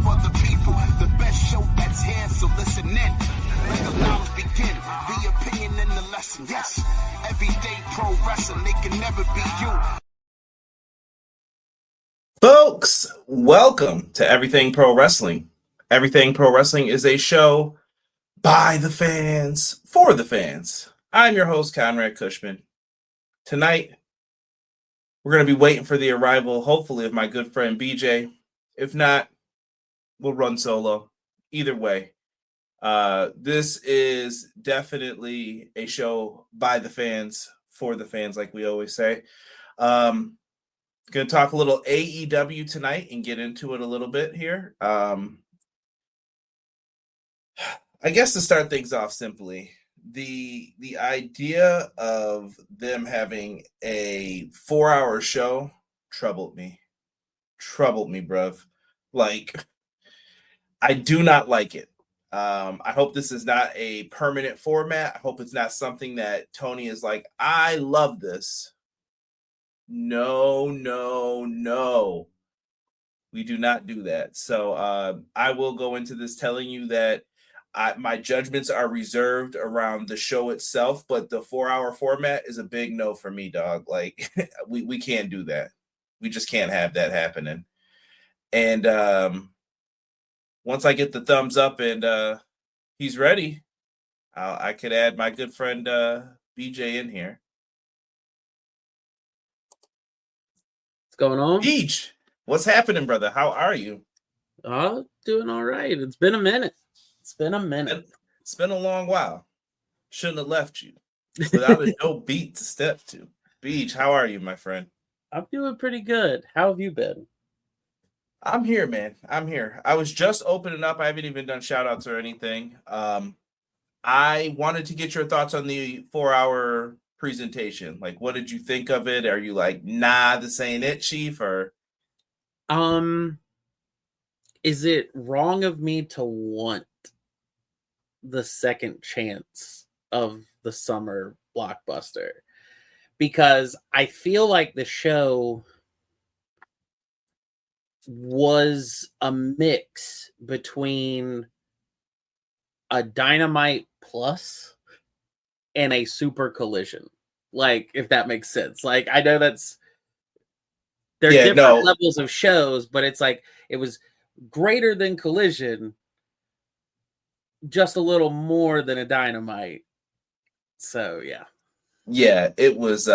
for the people. The best show that's here, so listen in. Let the knowledge begin. The opinion and the lesson. Yes, everyday pro wrestling, they can never be you. Folks, welcome to Everything Pro Wrestling. Everything Pro Wrestling is a show by the fans, for the fans. I'm your host, Conrad Cushman. Tonight, we're going to be waiting for the arrival, hopefully, of my good friend BJ. If not, we'll run solo. Either way, this is definitely a show by the fans, for the fans, like we always say. Going to talk a little AEW tonight and get into it a little bit here. I guess to start things off simply, the idea of them having a 4-hour show troubled me, bruv. Like, I do not like it. I hope this is not a permanent format. I hope it's not something that Tony is like, I love this. No. We do not do that. So I will go into this telling you that my judgments are reserved around the show itself, but the 4-hour format is a big no for me, dog. Like, we can't do that. We just can't have that happening. And once I get the thumbs up and he's ready, I could add my good friend BJ in here. What's going on? Beach, what's happening, brother? How are you? Oh, doing all right. It's been a minute. It's been a long while. Shouldn't have left you without a dope beat to step to. Beach, how are you, my friend? I'm doing pretty good. How have you been? I'm here, man. I'm here. I was just opening up. I haven't even done shout outs or anything. I wanted to get your thoughts on the 4-hour presentation. Like, what did you think of it? Are you like, nah, this ain't it, Chief? Or is it wrong of me to want the second chance of the summer blockbuster? Because I feel like the show was a mix between a Dynamite Plus and a Super Collision. Like, if that makes sense. Like, I know there's different levels of shows, but it's like it was greater than Collision, just a little more than a Dynamite. So yeah, it was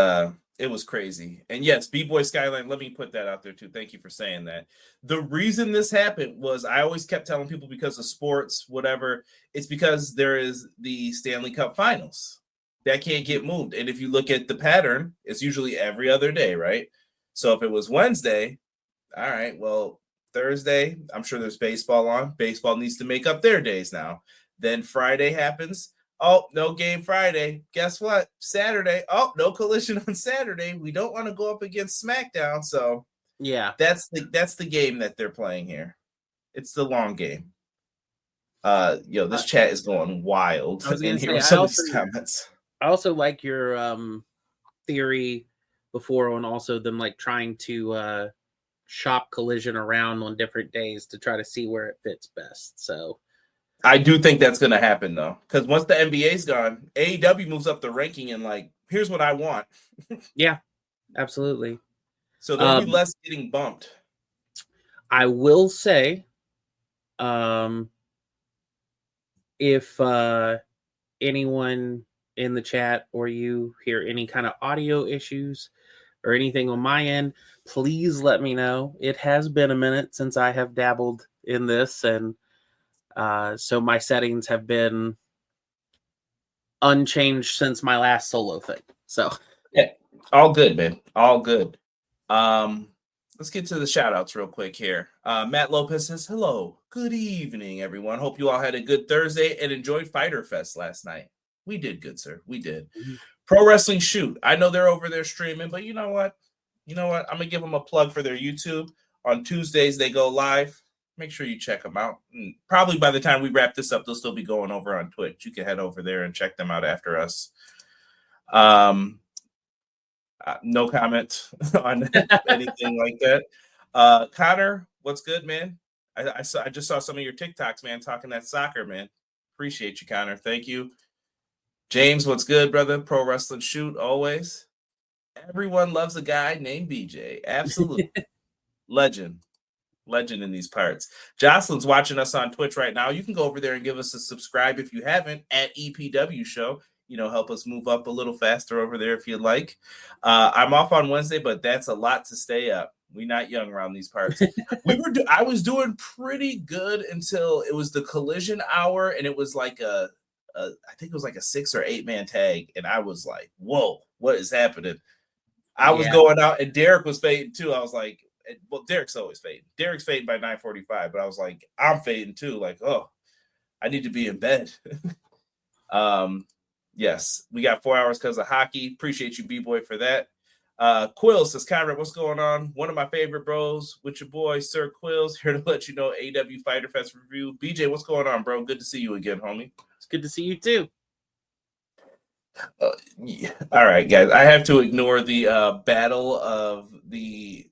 crazy. And yes, B-Boy Skyline, let me put that out there too. Thank you for saying that. The reason this happened was, I always kept telling people, because of sports, whatever, it's because there is the Stanley Cup Finals that can't get moved. And if you look at the pattern, it's usually every other day, right? So if it was Wednesday, all right, well, Thursday, I'm sure there's baseball on. Baseball needs to make up their days now. Then Friday happens. Oh, no game Friday. Guess what? Saturday. Oh, no Collision on Saturday. We don't want to go up against SmackDown. So yeah, that's the game that they're playing here. It's the long game. This chat is going wild in here with some of these comments. I also like your theory before on also them like trying to shop Collision around on different days to try to see where it fits best. So I do think that's going to happen, though, because once the NBA's gone, AEW moves up the ranking and, like, here's what I want. Yeah, absolutely. So there'll be less getting bumped. I will say, if anyone in the chat or you hear any kind of audio issues or anything on my end, please let me know. It has been a minute since I have dabbled in this, and so my settings have been unchanged since my last solo thing. So yeah, all good, man. All good. Let's get to the shout outs real quick here. Matt Lopez says, hello, good evening, everyone. Hope you all had a good Thursday and enjoyed Fyter Fest last night. We did good, sir. We did. Mm-hmm. Pro Wrestling Shoot. I know they're over there streaming, but you know what? I'm going to give them a plug for their YouTube. On Tuesdays, they go live. Make sure you check them out. And probably by the time we wrap this up, they'll still be going over on Twitch. You can head over there and check them out after us. No comment on anything like that. Connor, what's good, man? I just saw some of your TikToks, man, talking that soccer, man. Appreciate you, Connor. Thank you. James, what's good, brother? Pro Wrestling Shoot, always. Everyone loves a guy named BJ. Absolutely. Legend in these parts. Jocelyn's watching us on Twitch right now. You can go over there and give us a subscribe if you haven't at EPW Show. Help us move up a little faster over there if you'd like. I'm off on Wednesday, but that's a lot to stay up. We're not young around these parts. I was doing pretty good until it was the Collision hour, and it was like I think it was like a 6 or 8 man tag, and I was like, "Whoa, what is happening?" I was going out, and Derek was fading too. I was like, "Well, Derek's always fading. Derek's fading by 9:45," but I was like, "I'm fading too." Like, oh, I need to be in bed. Yes, we got 4 hours because of hockey. Appreciate you, B-Boy, for that. Quill says, Conrad, what's going on? One of my favorite bros with your boy, Sir Quills, here to let you know AEW Fyter Fest review. BJ, what's going on, bro? Good to see you again, homie. It's good to see you, too. Yeah. All right, guys. I have to ignore the battle of the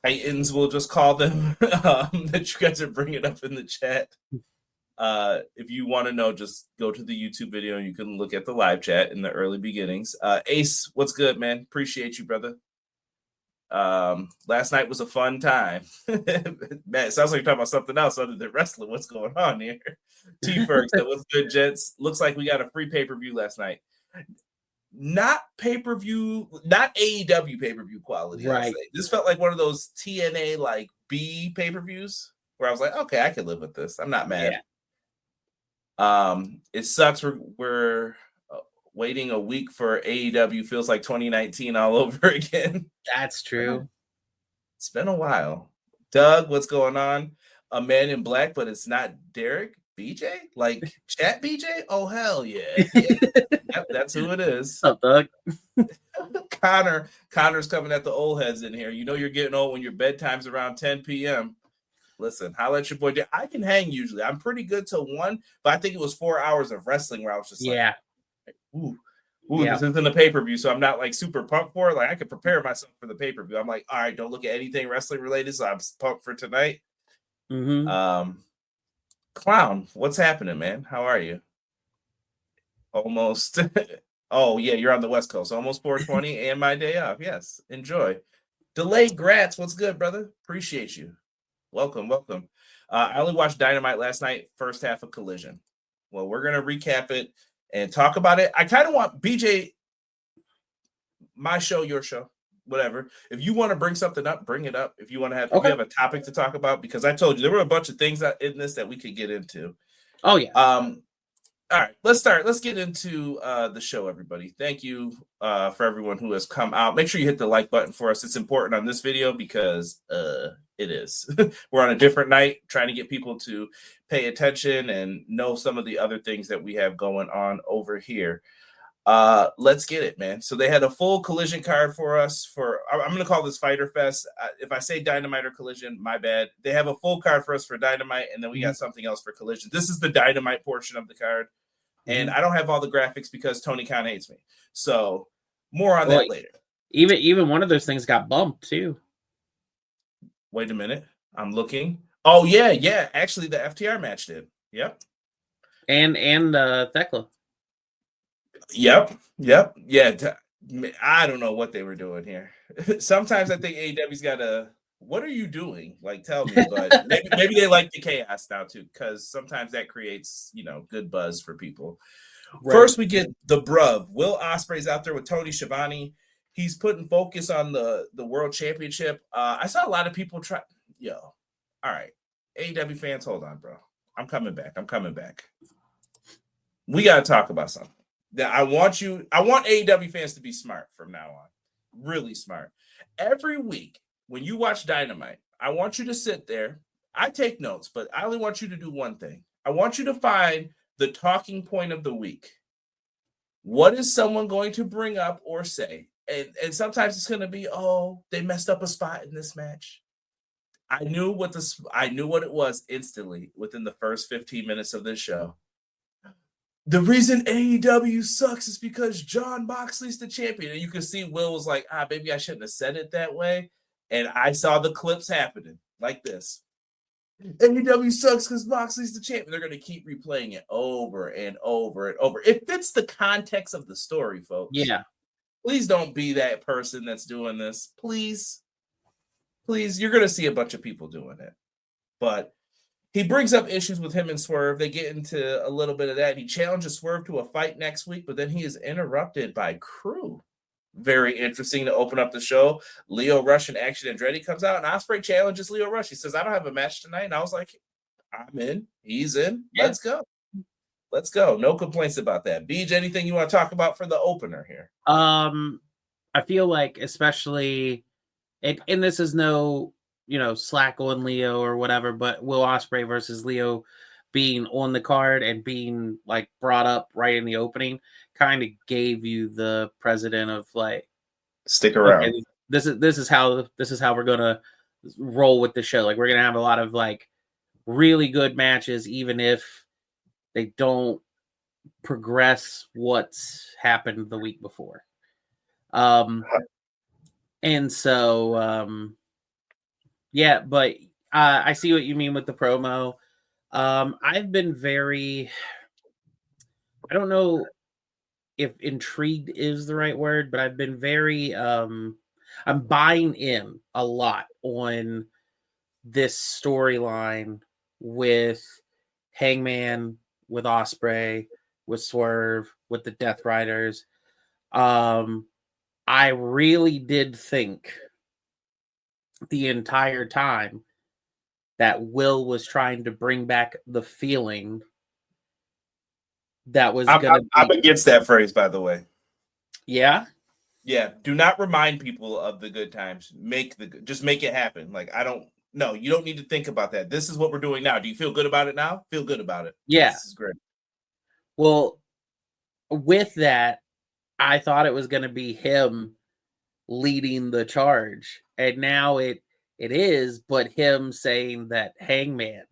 Titans, we'll just call them, that you guys are bringing up in the chat. If you want to know, just go to the YouTube video and you can look at the live chat in the early beginnings. Ace, what's good, man? Appreciate you, brother. Last night was a fun time. Man, it sounds like you're talking about something else other than wrestling. What's going on here? T-Ferg said, what's good, gents? Looks like we got a free pay-per-view last night. Not pay-per-view, not AEW pay-per-view quality. Right. This felt like one of those TNA like B pay-per-views where I was like, okay, I can live with this. I'm not mad. Yeah. It sucks. We're waiting a week for AEW. Feels like 2019 all over again. That's true. It's been a while. Doug, what's going on? A man in black, but it's not Derek. BJ? Like chat BJ? Oh, hell yeah. Yep, that's who it is. What's up, Doug? Connor's coming at the old heads in here. You know you're getting old when your bedtime's around 10 p.m. Listen, holla at your boy. I can hang usually. I'm pretty good till 1, but I think it was 4 hours of wrestling where I was just like, ooh, This isn't a pay-per-view, so I'm not like super pumped for it. Like I could prepare myself for the pay-per-view. I'm like, all right, don't look at anything wrestling related, so I'm pumped for tonight. Mm-hmm. Clown, what's happening, man? How are you? Almost. Oh, yeah, you're on the West Coast. Almost 4:20 and my day off. Yes, enjoy. Delayed Grats, what's good, brother? Appreciate you. Welcome. I only watched Dynamite last night, first half of Collision. Well, we're going to recap it and talk about it. I kind of want BJ, my show, your show, whatever. If you want to bring something up, bring it up. If you want to have, if you have a topic to talk about, because I told you there were a bunch of things in this that we could get into. Oh, yeah. All right, let's start. Let's get into the show, everybody. Thank you for everyone who has come out. Make sure you hit the like button for us. It's important on this video because it is. We're on a different night, trying to get people to pay attention and know some of the other things that we have going on over here. Let's get it, man. So they had a full Collision card for us. I'm going to call this Fyter Fest. If I say Dynamite or Collision, my bad. They have a full card for us for Dynamite, and then we got something else for Collision. This is the Dynamite portion of the card. And I don't have all the graphics because Tony Khan hates me. So more on that later. Even one of those things got bumped too. Wait a minute. I'm looking. Oh, yeah. Actually, the FTR match did. Yep. And Thekla. Yep. Yeah. I don't know what they were doing here. Sometimes I think AEW's got a, what are you doing? Like, tell me. But maybe they like the chaos now, too, because sometimes that creates, good buzz for people. Right. First, we get the bruv. Will Ospreay's out there with Tony Schiavone. He's putting focus on the World Championship. I saw a lot of people try. All right. AEW fans, hold on, bro. I'm coming back. We got to talk about something. I want AEW fans to be smart from now on. Really smart. Every week, when you watch Dynamite, I want you to sit there. I take notes, but I only want you to do one thing. I want you to find the talking point of the week. What is someone going to bring up or say? And sometimes it's going to be, they messed up a spot in this match. I knew what it was instantly within the first 15 minutes of this show. The reason AEW sucks is because Jon Moxley's the champion. And you can see Will was like, maybe I shouldn't have said it that way. And I saw the clips happening like this. AEW sucks because Moxley's the champion. They're going to keep replaying it over and over and over. It fits the context of the story, folks. Yeah. Please don't be that person that's doing this. Please. Please. You're going to see a bunch of people doing it. But he brings up issues with him and Swerve. They get into a little bit of that. He challenges Swerve to a fight next week, but then he is interrupted by Crew. Very interesting to open up the show. Leo Rush and Action Andretti comes out, and Ospreay challenges Leo Rush. He says, I don't have a match tonight. And I was like, I'm in. He's in. Yeah. Let's go. Let's go. No complaints about that. Beej, anything you want to talk about for the opener here? I feel like especially, and this is no, slack on Leo or whatever, but Will Ospreay versus Leo being on the card and being like brought up right in the opening kind of gave you the precedent of like, stick around. Okay, this is how we're gonna roll with the show. Like we're gonna have a lot of like really good matches, even if they don't progress what's happened the week before. And so yeah, but I see what you mean with the promo. I've been very, I don't know if intrigued is the right word, but I've been very, I'm buying in a lot on this storyline with Hangman, with Ospreay, with Swerve, with the Death Riders. I really did think the entire time that Will was trying to bring back the feeling that was going to be... I'm against that phrase, by the way. Yeah? Yeah. Do not remind people of the good times. Just make it happen. Like, no, you don't need to think about that. This is what we're doing now. Do you feel good about it now? Feel good about it. Yeah. This is great. Well, with that, I thought it was going to be him leading the charge. And now it is, but him saying that Hangman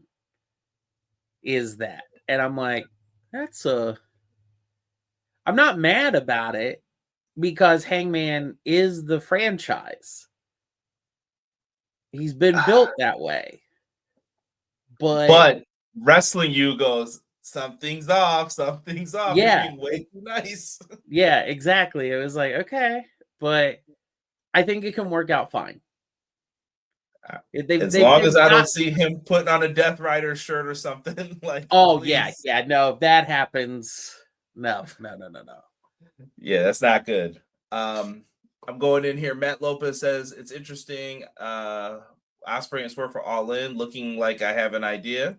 is that. And I'm like, I'm not mad about it because Hangman is the franchise. He's been built that way. But wrestling you goes, something's off. Yeah. You're being way too nice. Yeah, exactly. It was like, okay, but I think it can work out fine. As long as I don't see him putting on a Death Rider shirt or something. Like, oh, please. yeah. No, if that happens, no. Yeah, that's not good. I'm going in here. Matt Lopez says it's interesting. Ospreay and Swerve are all in, looking like I have an idea.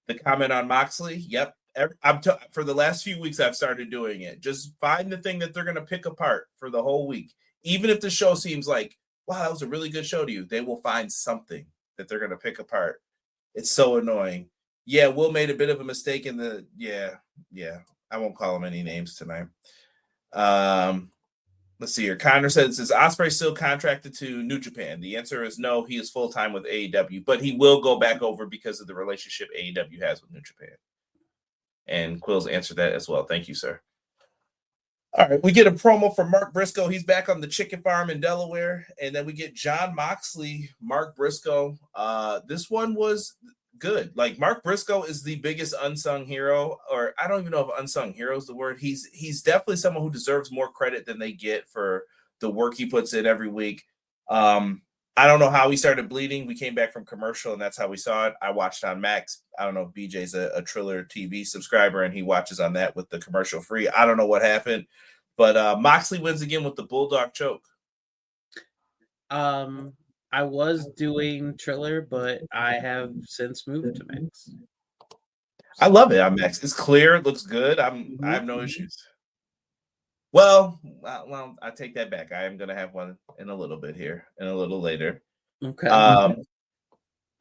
The comment on Moxley, yep. For the last few weeks, I've started doing it. Just find the thing that they're going to pick apart for the whole week. Even if the show seems like, wow, that was a really good show to you, they will find something that they're going to pick apart. It's so annoying. Yeah, Will made a bit of a mistake in the, yeah. I won't call him any names tonight. Let's see here. Connor says, is Ospreay still contracted to New Japan? The answer is no. He is full-time with AEW, but he will go back over because of the relationship AEW has with New Japan. And Quill's answered that as well. Thank you, sir. All right, we get a promo from Mark Briscoe. He's back on the chicken farm in Delaware. And then we get Jon Moxley, Mark Briscoe. This one was good. Like, Mark Briscoe is the biggest unsung hero, or I don't even know if unsung hero is the word. He's definitely someone who deserves more credit than they get for the work he puts in every week. I don't know how he started bleeding. We came back from commercial, and that's how we saw it. I watched on Max. I don't know if BJ's a Triller TV subscriber, and he watches on that with the commercial free. I don't know what happened. But Moxley wins again with the Bulldog choke. I was doing Triller, but I have since moved to Max. I love it on Max. It's clear. It looks good. I have no issues. Well, I take that back. I am going to have one in a little bit here and a little later. Okay.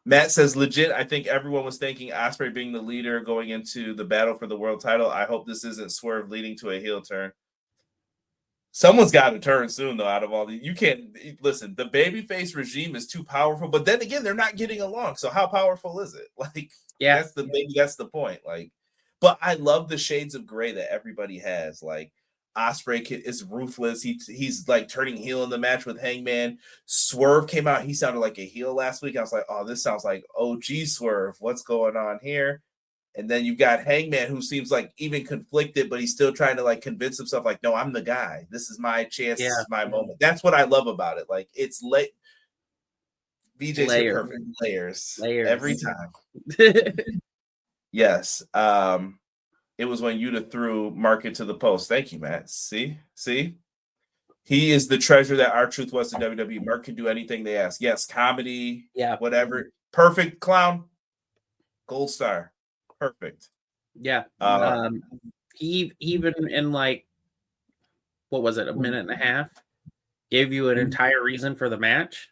Matt says, legit, I think everyone was thinking Ospreay being the leader going into the battle for the world title. I hope this isn't Swerve leading to a heel turn. Someone's got to turn soon, though, out of all these. You can't – listen, the babyface regime is too powerful. But then again, they're not getting along. So how powerful is it? Like, yeah, that's the point. Like, but I love the shades of gray that everybody has. Like, Ospreay is ruthless. He's like turning heel in the match with Hangman. Swerve came out. He sounded like a heel last week. I was like, oh, this sounds like OG Swerve. What's going on here? And then you've got Hangman, who seems like even conflicted, but he's still trying to like convince himself, like, no, I'm the guy. This is my chance. Yeah. This is my moment. That's what I love about it. Like, it's late. BJ's hit perfect layers every time. Yes. It was when Yuta threw Mark into the post. Thank you, Matt. See? He is the treasure that R-Truth was to WWE. Mark can do anything they ask. Yes, comedy, whatever. Perfect clown. Gold star. Perfect. Yeah. He even in like, what was it, a minute and a half, gave you an entire reason for the match.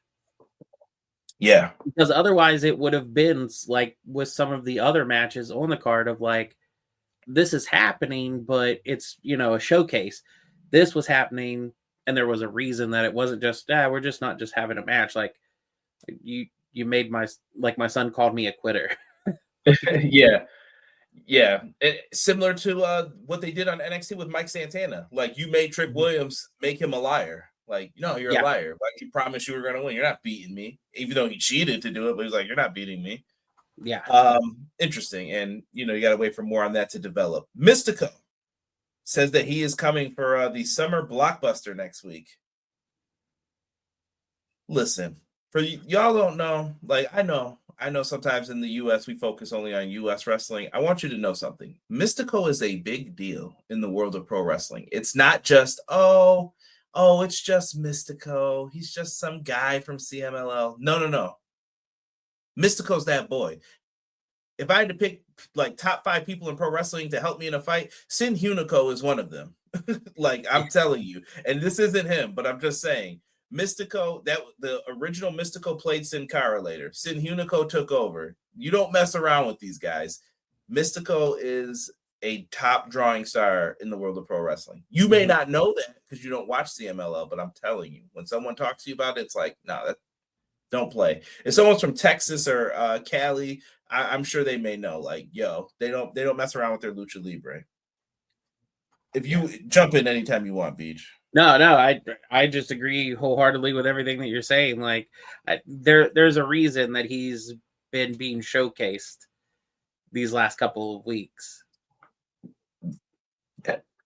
Yeah. Because otherwise it would have been like with some of the other matches on the card of like, this is happening, but it's, a showcase. This was happening, and there was a reason that it wasn't just, we're just not just having a match. Like you made my son called me a quitter. Yeah. Similar to what they did on NXT with Mike Santana. Like, you made Trick Williams make him a liar. Like, no, you're a liar. Like, you promised you were going to win. You're not beating me. Even though he cheated to do it, but he's like, you're not beating me. Yeah. Interesting. And, you got to wait for more on that to develop. Mystico says that he is coming for the summer blockbuster next week. Listen, for y'all don't know, like, I know sometimes in the U.S. we focus only on U.S. wrestling. I want you to know something. Mystico is a big deal in the world of pro wrestling. It's not just, it's just Mystico. He's just some guy from CMLL. No. Mystico's that boy. If I had to pick like top 5 people in pro wrestling to help me in a fight, Sin Hunico is one of them. Like, I'm telling you, and this isn't him, but I'm just saying, Mystico, that the original Mystico played Sin Cara later. Sin Hunico took over. You don't mess around with these guys. Mystico is a top drawing star in the world of pro wrestling. You may not know that because you don't watch CMLL, but I'm telling you, when someone talks to you about it, it's like, no, don't play. If someone's from Texas or Cali, I'm sure they may know. Like, yo, they don't mess around with their lucha libre. If you jump in anytime you want, Beach. No, I just agree wholeheartedly with everything that you're saying. Like, there's a reason that he's been being showcased these last couple of weeks.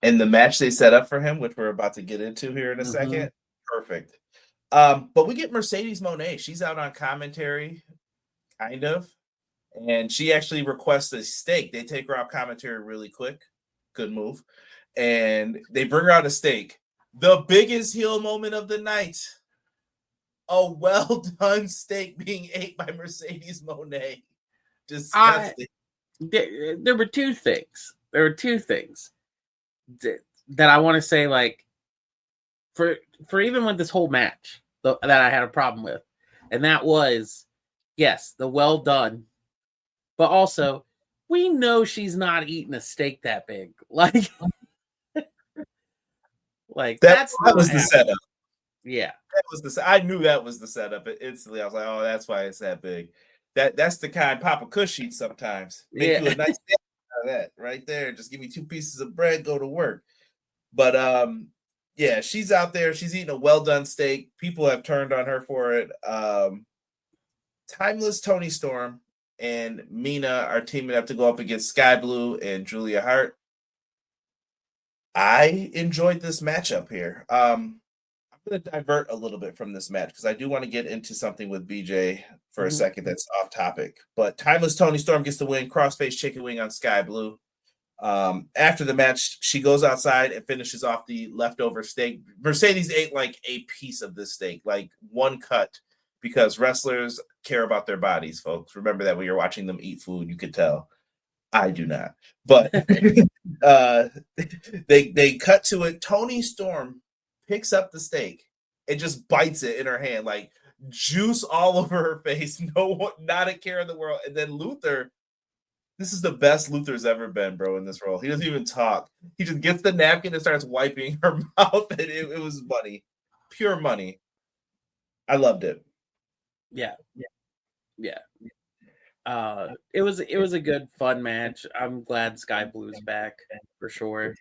And the match they set up for him, which we're about to get into here in a second, perfect. But we get Mercedes Moné. She's out on commentary, kind of, and she actually requests a steak. They take her off commentary really quick. Good move. And they bring her out a steak. The biggest heel moment of the night. A well-done steak being ate by Mercedes Moné. Disgusting. There were two things. That I want to say, like, for even with this whole match that I had a problem with. And that was, yes, the well done. But also, we know she's not eating a steak that big. Like, that was the setup. Yeah. I knew that was the setup. Instantly, I was like, oh, that's why it's that big. That's the kind Papa Kush eats sometimes. Make you a nice steak out of that right there. Just give me 2 pieces of bread, go to work. But yeah, she's out there. She's eating a well-done steak. People have turned on her for it. Timeless Toni Storm and Mina are teaming up to go up against Skye Blue and Julia Hart. I enjoyed this matchup here. I'm going to divert a little bit from this match because I do want to get into something with BJ for a second that's off topic. But Timeless Toni Storm gets the win, crossface chicken wing on Skye Blue. After the match, she goes outside and finishes off the leftover steak. Mercedes ate like a piece of this steak, like one cut, because wrestlers care about their bodies, folks. Remember that when you're watching them eat food, you could tell. I do not. But they cut to it. Toni Storm picks up the steak and just bites it in her hand, like juice all over her face. No, not a care in the world. And then Luther, this is the best Luther's ever been, bro, in this role. He doesn't even talk. He just gets the napkin and starts wiping her mouth. And it was money. Pure money. I loved it. Yeah. It was a good, fun match. I'm glad Skye Blue's back for sure.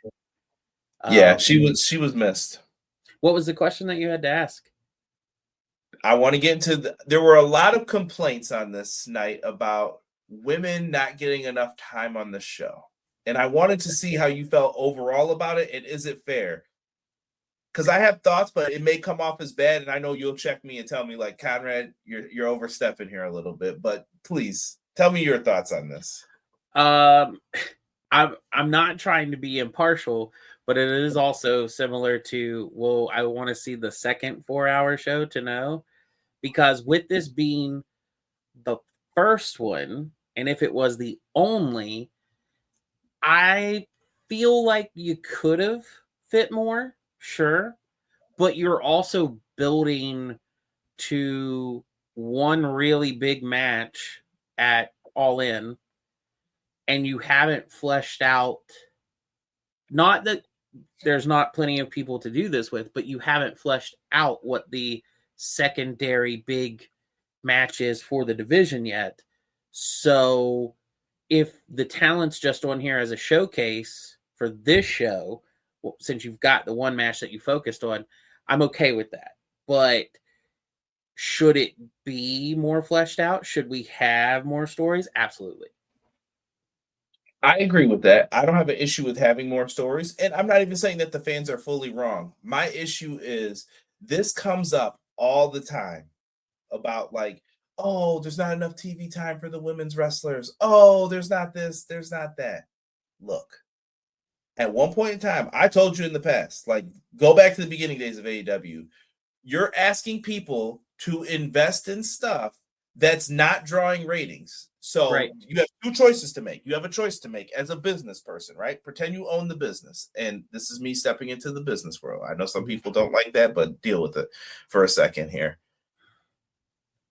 Yeah, she was missed. What was the question that you had to ask? I want to get into there were a lot of complaints on this night about women not getting enough time on the show. And I wanted to see how you felt overall about it, and is it fair? Because I have thoughts, but it may come off as bad, and I know you'll check me and tell me, like, Conrad, you're overstepping here a little bit. But please tell me your thoughts on this. I'm not trying to be impartial, but it is also similar to, well, I want to see the second 4-hour show to know, because with this being the first one, and if it was the only, I feel like you could have fit more, sure, but you're also building to one really big match at All In, and you haven't fleshed out, not that there's not plenty of people to do this with, but you haven't fleshed out what the secondary big match is for the division yet. So if the talent's just on here as a showcase for this show, well, since you've got the one match that you focused on, I'm okay with that. But should it be more fleshed out? Should we have more stories? Absolutely. I agree with that. I don't have an issue with having more stories. And I'm not even saying that the fans are fully wrong. My issue is this comes up all the time about, like, oh, there's not enough TV time for the women's wrestlers. Oh, there's not this, there's not that. Look, at one point in time, I told you in the past, like, go back to the beginning days of AEW. You're asking people to invest in stuff that's not drawing ratings. So Right. You have two choices to make. You have a choice to make as a business person, right? Pretend you own the business. And this is me stepping into the business world. I know some people don't like that, but deal with it for a second here.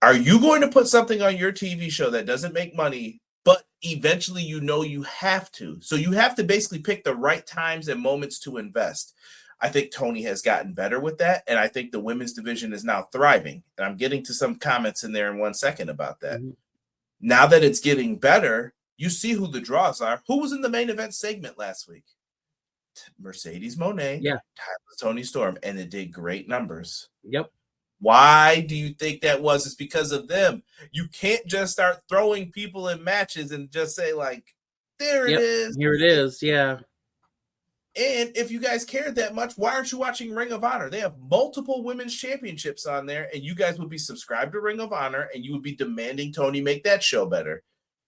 Are you going to put something on your TV show that doesn't make money, but eventually you have to? So you have to basically pick the right times and moments to invest. I think Tony has gotten better with that, and I think the women's division is now thriving. And I'm getting to some comments in there in 1 second about that. Mm-hmm. Now that it's getting better, you see who the draws are. Who was in the main event segment last week? Mercedes Mone, yeah, Toni Storm, and it did great numbers. Yep. Why do you think that was? It's because of them. You can't just start throwing people in matches and just say, like, there it is. Here it is, yeah. And if you guys cared that much, why aren't you watching Ring of Honor? They have multiple women's championships on there, and you guys would be subscribed to Ring of Honor, and you would be demanding Tony make that show better.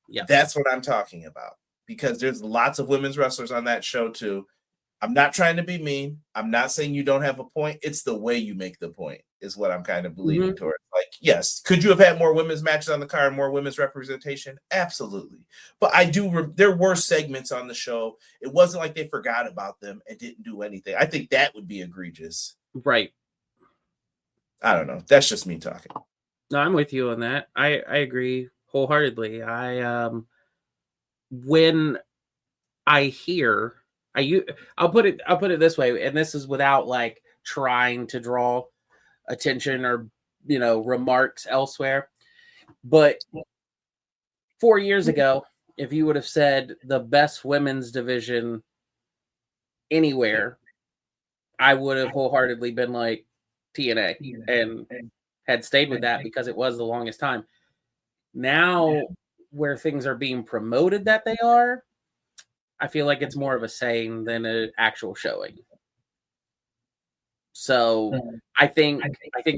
Yeah, that's what I'm talking about, because there's lots of women's wrestlers on that show too. I'm not trying to be mean. I'm not saying you don't have a point. It's the way you make the point is what I'm kind of leaning towards. Like, yes, could you have had more women's matches on the card, more women's representation? Absolutely. But there were segments on the show. It wasn't like they forgot about them and didn't do anything. I think that would be egregious. Right. I don't know. That's just me talking. No, I'm with you on that. I agree wholeheartedly. When I hear, I'll put it this way, and this is without like trying to draw attention or remarks elsewhere, but 4 years ago, if you would have said the best women's division anywhere, I would have wholeheartedly been like TNA and had stayed with that because it was the longest time. Now where things are being promoted that they are, I feel like it's more of a saying than an actual showing. So I think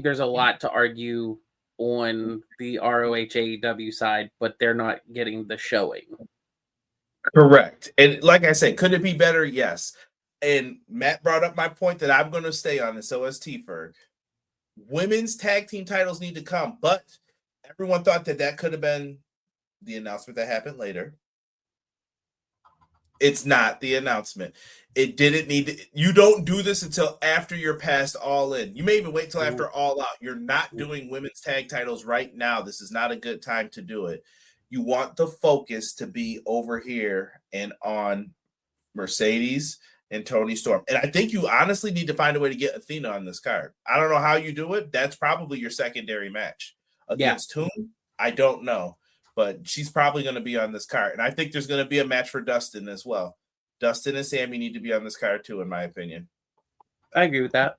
there's a lot to argue on the ROH AEW side, but they're not getting the showing. Correct. And like I said, could it be better? Yes. And Matt brought up my point that I'm going to stay on this OST Ferg. Women's tag team titles need to come, but everyone thought that could have been the announcement that happened later. It's not the announcement. It didn't need to. You don't do this until after you're past All In. You may even wait till after All Out. You're not doing women's tag titles right now. This is not a good time to do it. You want the focus to be over here and on Mercedes and Toni Storm. And I think you honestly need to find a way to get Athena on this card. I don't know how you do it. That's probably your secondary match. Against whom? I don't know. But she's probably going to be on this card. And I think there's going to be a match for Dustin as well. Dustin and Sammy need to be on this card too, in my opinion. I agree with that.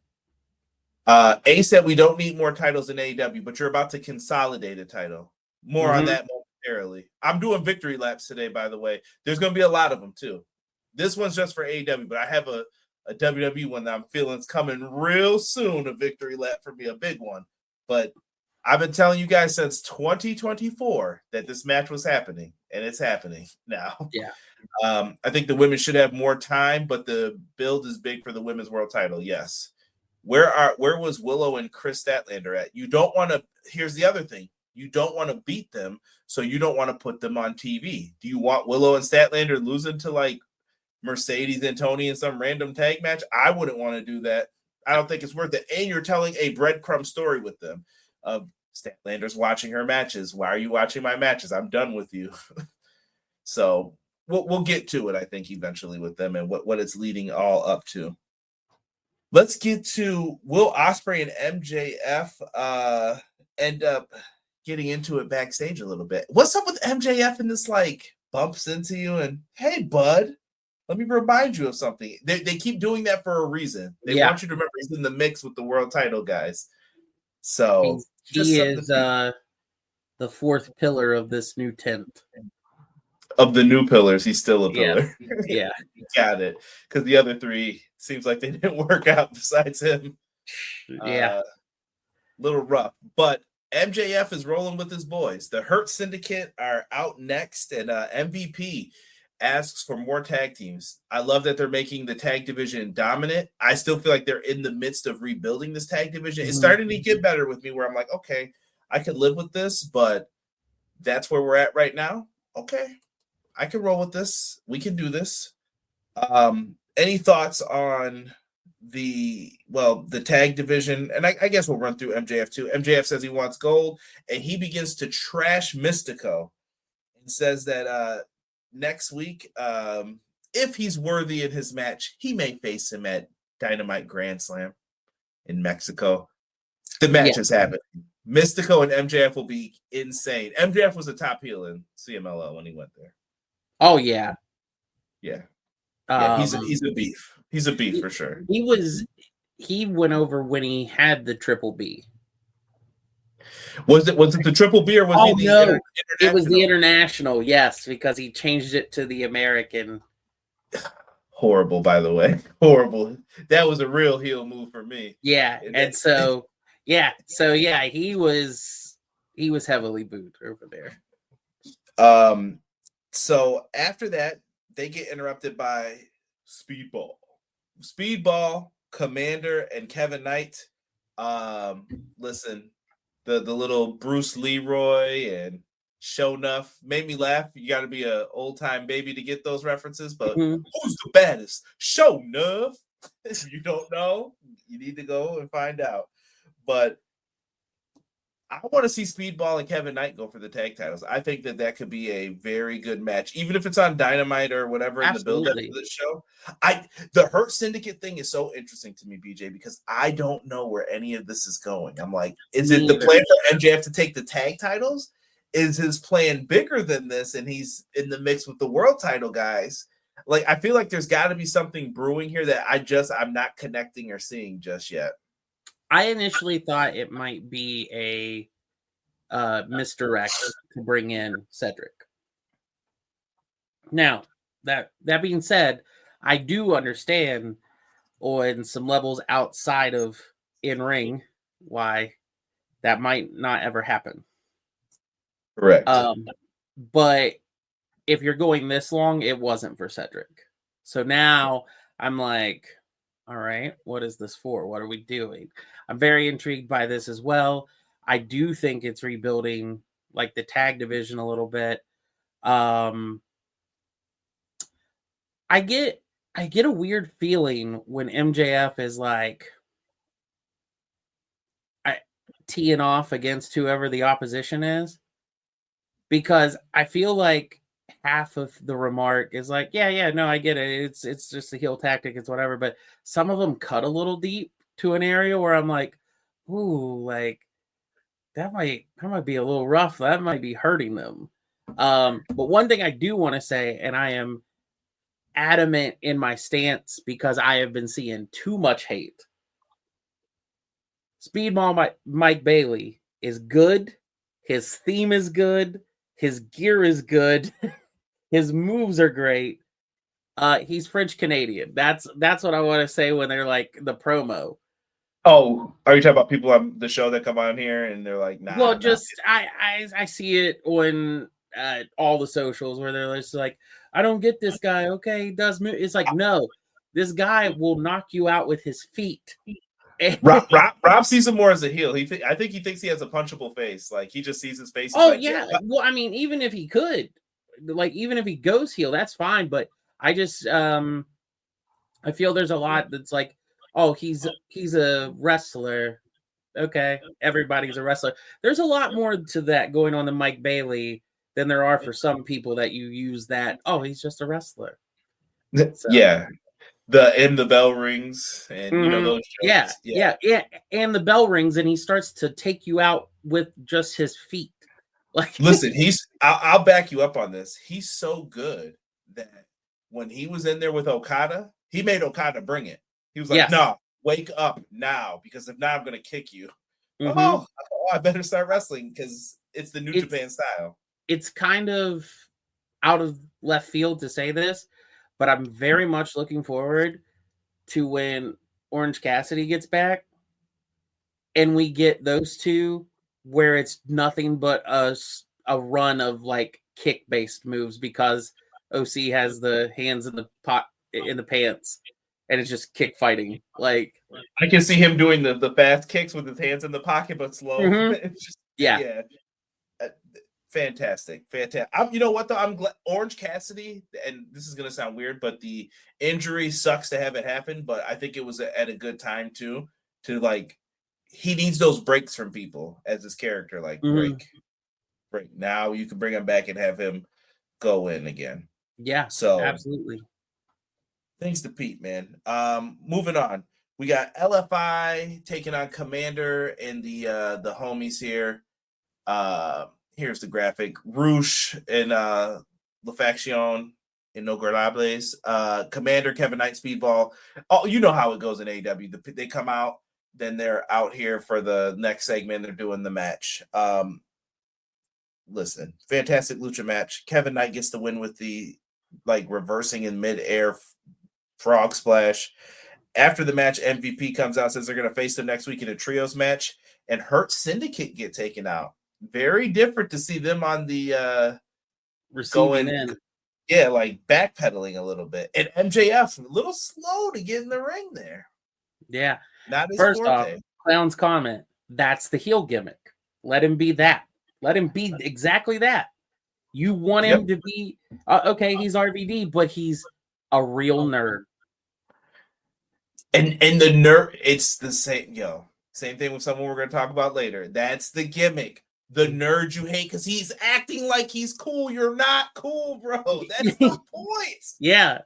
A said we don't need more titles in AEW, but you're about to consolidate a title. More on that momentarily. I'm doing victory laps today, by the way. There's going to be a lot of them too. This one's just for AEW, but I have a WWE one that I'm feeling is coming real soon, a victory lap for me, a big one. But I've been telling you guys since 2024 that this match was happening, and it's happening now. Yeah. I think the women should have more time, but the build is big for the women's world title. Yes. Where was Willow and Chris Statlander at? You don't want to. Here's the other thing. You don't want to beat them, so you don't want to put them on TV. Do you want Willow and Statlander losing to like Mercedes and Tony in some random tag match? I wouldn't want to do that. I don't think it's worth it. And you're telling a breadcrumb story with them. Statlander's watching her matches. Why are you watching my matches? I'm done with you. So we'll get to it, I think, eventually with them and what it's leading all up to. Let's get to Will Ospreay and MJF end up getting into it backstage a little bit. What's up with MJF and this like bumps into you and hey bud, let me remind you of something. They keep doing that for a reason. They want you to remember he's in the mix with the world title guys. So he is the fourth pillar of this new tent. Of the new pillars, he's still a pillar. Yeah. Got it. Because the other three seems like they didn't work out besides him. Yeah. Little rough. But MJF is rolling with his boys. The Hurt Syndicate are out next, and MVP asks for more tag teams. I love that they're making the tag division dominant. I still feel like they're in the midst of rebuilding this tag division. It's starting to get better with me where I'm like, okay, I can live with this, but that's where we're at right now. Okay, I can roll with this. We can do this. Any thoughts on the tag division? And I guess we'll run through MJF too. MJF says he wants gold, and he begins to trash Mystico and says that next week, if he's worthy in his match, he may face him at Dynamite Grand Slam in Mexico. The match is happening. Mystico and MJF will be insane. MJF was a top heel in CMLL when he went there. Oh yeah. Yeah, he's a beef. He's a beef for sure. He went over when he had the Triple B. Was it the Triple B or was it the international? It was the international, yes, because he changed it to the American. Horrible, by the way. Horrible. That was a real heel move for me. Yeah, and so he was heavily booed over there. So after that, they get interrupted by Speedball, Komander, and Kevin Knight. Listen, the little Bruce Leroy and Sho'nuff made me laugh. You got to be an old time baby to get those references. But who's the baddest? Sho'nuff. If you don't know, you need to go and find out. But I want to see Speedball and Kevin Knight go for the tag titles. I think that could be a very good match, even if it's on Dynamite or whatever in the build-up to the show. The Hurt Syndicate thing is so interesting to me, BJ, because I don't know where any of this is going. I'm like, is it the plan for MJF to take the tag titles? Is his plan bigger than this, and he's in the mix with the world title guys? Like, I feel like there's got to be something brewing here that I'm not connecting or seeing just yet. I initially thought it might be a misdirect to bring in Cedric. Now, that being said, I do understand on some levels outside of in-ring why that might not ever happen. Correct. But if you're going this long, it wasn't for Cedric. So now I'm like, all right, what is this for? What are we doing? I'm very intrigued by this as well. I do think it's rebuilding like the tag division a little bit. I get a weird feeling when MJF is like teeing off against whoever the opposition is, because I feel like half of the remark is like, yeah, no, I get it. It's just a heel tactic. It's whatever. But some of them cut a little deep to an area where I'm like, ooh, like that might be a little rough. That might be hurting them. But one thing I do want to say, and I am adamant in my stance because I have been seeing too much hate. Speedball Mike Bailey is good. His theme is good. His gear is good. His moves are great. He's French Canadian. That's what I want to say when they're like the promo. Oh, are you talking about people on the show that come on here and they're like, nah? Well, just I see it on all the socials where they're just like, I don't get this guy. Okay, he does move. It's like, no, this guy will knock you out with his feet. Rob sees him more as a heel. I think he thinks he has a punchable face. Like he just sees his face. Oh like, yeah. Well, I mean, even if he could, like, even if he goes heel, that's fine. But I just I feel there's a lot that's like, oh, he's a wrestler. Okay, everybody's a wrestler. There's a lot more to that going on than Mike Bailey than there are for some people that you use that. Oh, he's just a wrestler. So. Yeah. The bell rings and you know those jokes. Yeah, and the bell rings and he starts to take you out with just his feet. Like, listen, I'll back you up on this. He's so good that when he was in there with Okada, he made Okada bring it. He was like, "No, wake up now, because if not, I'm going to kick you." Mm-hmm. Oh, I better start wrestling because it's the New Japan style. It's kind of out of left field to say this, but I'm very much looking forward to when Orange Cassidy gets back and we get those two where it's nothing but a run of like kick-based moves because OC has the hands in the pants and it's just kick fighting. Like, I can see him doing the fast kicks with his hands in the pocket but slow. Mm-hmm. It's just, yeah. Fantastic. You know what though? I'm glad Orange Cassidy, and this is gonna sound weird, but the injury sucks to have it happen. But I think it was at a good time too. To like, he needs those breaks from people as his character. Like break. Now you can bring him back and have him go in again. Yeah. So absolutely. Thanks to Pete, man. Moving on. We got LFI taking on Komander and the homies here. Here's the graphic. Roosh and La Faccion Ingobernable. Komander, Kevin Knight, Speedball. Oh, you know how it goes in AEW. They come out, then they're out here for the next segment. They're doing the match. Listen, fantastic lucha match. Kevin Knight gets the win with the reversing in midair frog splash. After the match, MVP comes out, says they're going to face them next week in a trios match, and Hart Syndicate get taken out. Very different to see them on the receiving end. Yeah, backpedaling a little bit. And MJF a little slow to get in the ring there. Yeah. Not his First forte. off, Clown's comment. That's the heel gimmick. Let him be that. Let him be exactly that. You want him to be okay, he's RVD, but he's a real nerd. And the nerd, it's the same, same thing with someone we're going to talk about later. That's the gimmick. The nerd you hate because he's acting like he's cool. You're not cool, bro. That's the point. Yeah.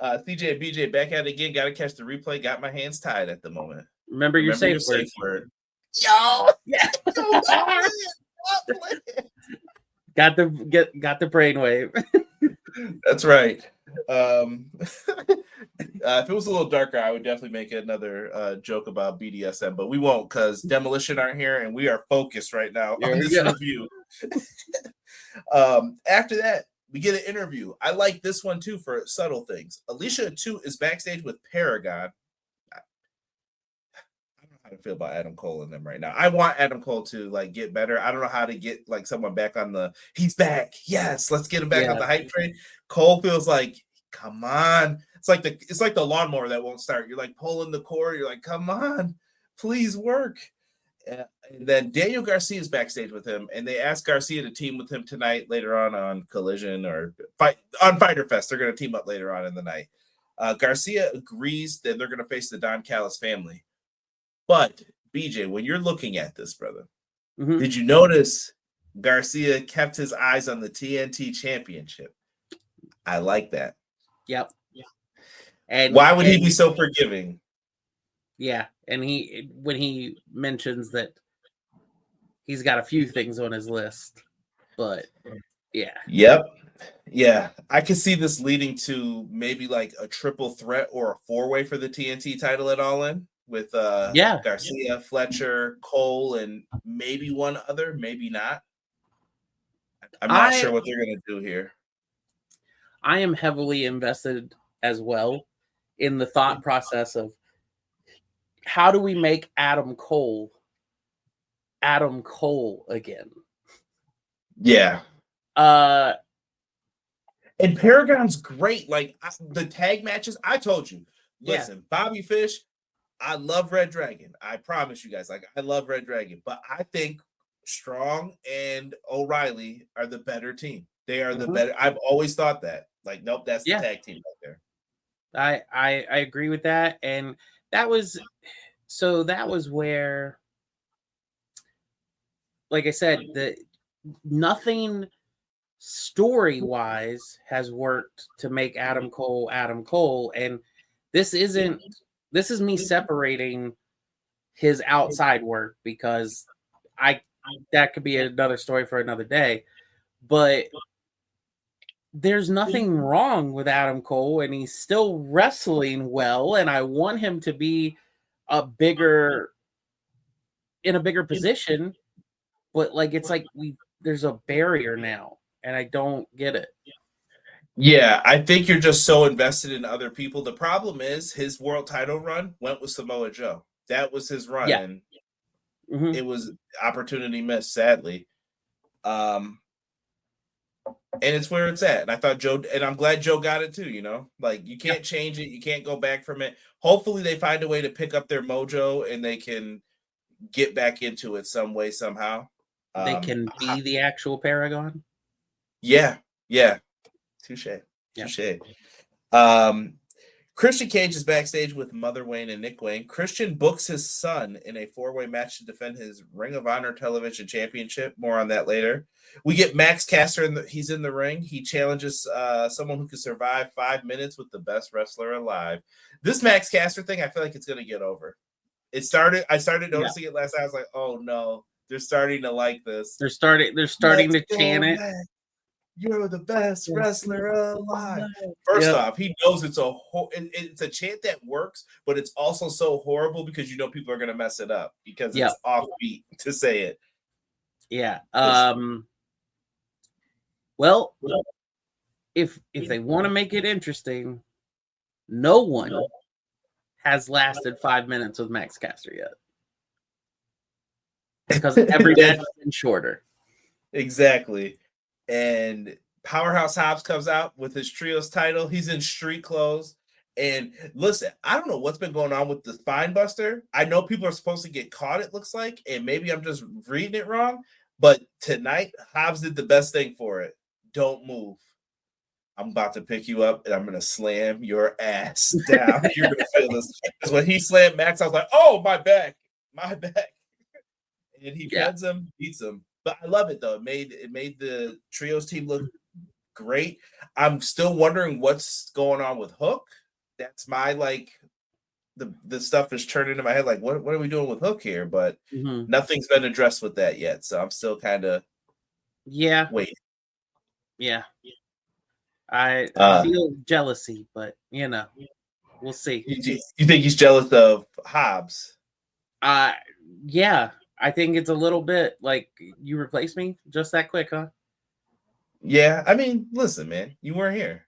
CJ and BJ back at it again. Got to catch the replay. Got my hands tied at the moment. Remember your safe word. Yo! Yeah. Got the brainwave. That's right. If it was a little darker, I would definitely make another joke about BDSM, but we won't because Demolition aren't here and we are focused right now on this review. After that, we get an interview. I like this one too for subtle things. Alicia 2 is backstage with Paragon. I don't know how to feel about Adam Cole and them right now. I want Adam Cole to get better. I don't know how to get someone back on he's back. Yes, let's get him back on the hype train. Cole feels like, come on. It's like the lawnmower that won't start. You're pulling the cord. You're like, come on, please work. And then Daniel Garcia is backstage with him, and they ask Garcia to team with him tonight later on Collision or on Fyter Fest. They're going to team up later on in the night. Garcia agrees that they're going to face the Don Callis family. But, BJ, when you're looking at this, brother, did you notice Garcia kept his eyes on the TNT Championship? I like that. Yep. And why would he be so forgiving? Yeah, and when he mentions that he's got a few things on his list, but yeah. Yep. Yeah, I could see this leading to maybe like a triple threat or a four-way for the TNT title at All In with Yeah. Garcia, Fletcher, Cole, and maybe one other, maybe not. I'm not sure what they're going to do here. I am heavily invested as well in the thought process of how do we make Adam Cole again? Yeah. And Paragon's great. Like the tag matches, I told you. Listen, Bobby Fish, I love Red Dragon. I promise you guys. Like, I love Red Dragon. But I think Strong and O'Reilly are the better team. They are the better. I've always thought that. Like, nope, that's the tag team right there. I agree with that. And that was where, like I said, nothing story-wise has worked to make Adam Cole. And this is me separating his outside work, because that could be another story for another day. But there's nothing wrong with Adam Cole, and he's still wrestling well, and I want him to be in a bigger position. But like, it's like there's a barrier now, and I don't get it. Yeah, I think you're just so invested in other people. The problem is his world title run went with Samoa Joe. That was his run, and it was opportunity missed, sadly. And it's where it's at. And I thought Joe, and I'm glad Joe got it too, you know? Like, you can't change it. You can't go back from it. Hopefully they find a way to pick up their mojo and they can get back into it some way, somehow. They can be the actual Paragon? Yeah. Touche. Christian Cage is backstage with Mother Wayne and Nick Wayne. Christian books his son in a four-way match to defend his Ring of Honor Television Championship. More on that later. We get Max Caster. He's in the ring. He challenges someone who can survive 5 minutes with the best wrestler alive. This Max Caster thing, I feel like it's going to get over. I started noticing it last night. I was like, oh no, they're starting to like this. They're starting to chant it. You're the best wrestler alive. First off, he knows it's a chant that works, but it's also so horrible because you know people are going to mess it up because it's offbeat to say it. Yeah. Well, if they want to make it interesting, no one has lasted 5 minutes with Max Caster yet, because every match has been shorter. Exactly. And Powerhouse Hobbs comes out with his trios title. He's in street clothes. And listen, I don't know what's been going on with the Spine Buster. I know people are supposed to get caught, it looks like, and maybe I'm just reading it wrong. But tonight, Hobbs did the best thing for it. Don't move. I'm about to pick you up, and I'm going to slam your ass down. You're going to feel this. Because when he slammed Max, I was like, oh, my back. And he pins him, beats him. But I love it, though. It made the trios team look great. I'm still wondering what's going on with Hook. That's my, like, the stuff is turning in my head. Like, what are we doing with Hook here? But nothing's been addressed with that yet. So I'm still kind of waiting. Yeah. I feel jealousy, but, you know, we'll see. You think he's jealous of Hobbs? Yeah. I think it's a little bit like, you replaced me just that quick, huh? Yeah, I mean, listen, man, you weren't here.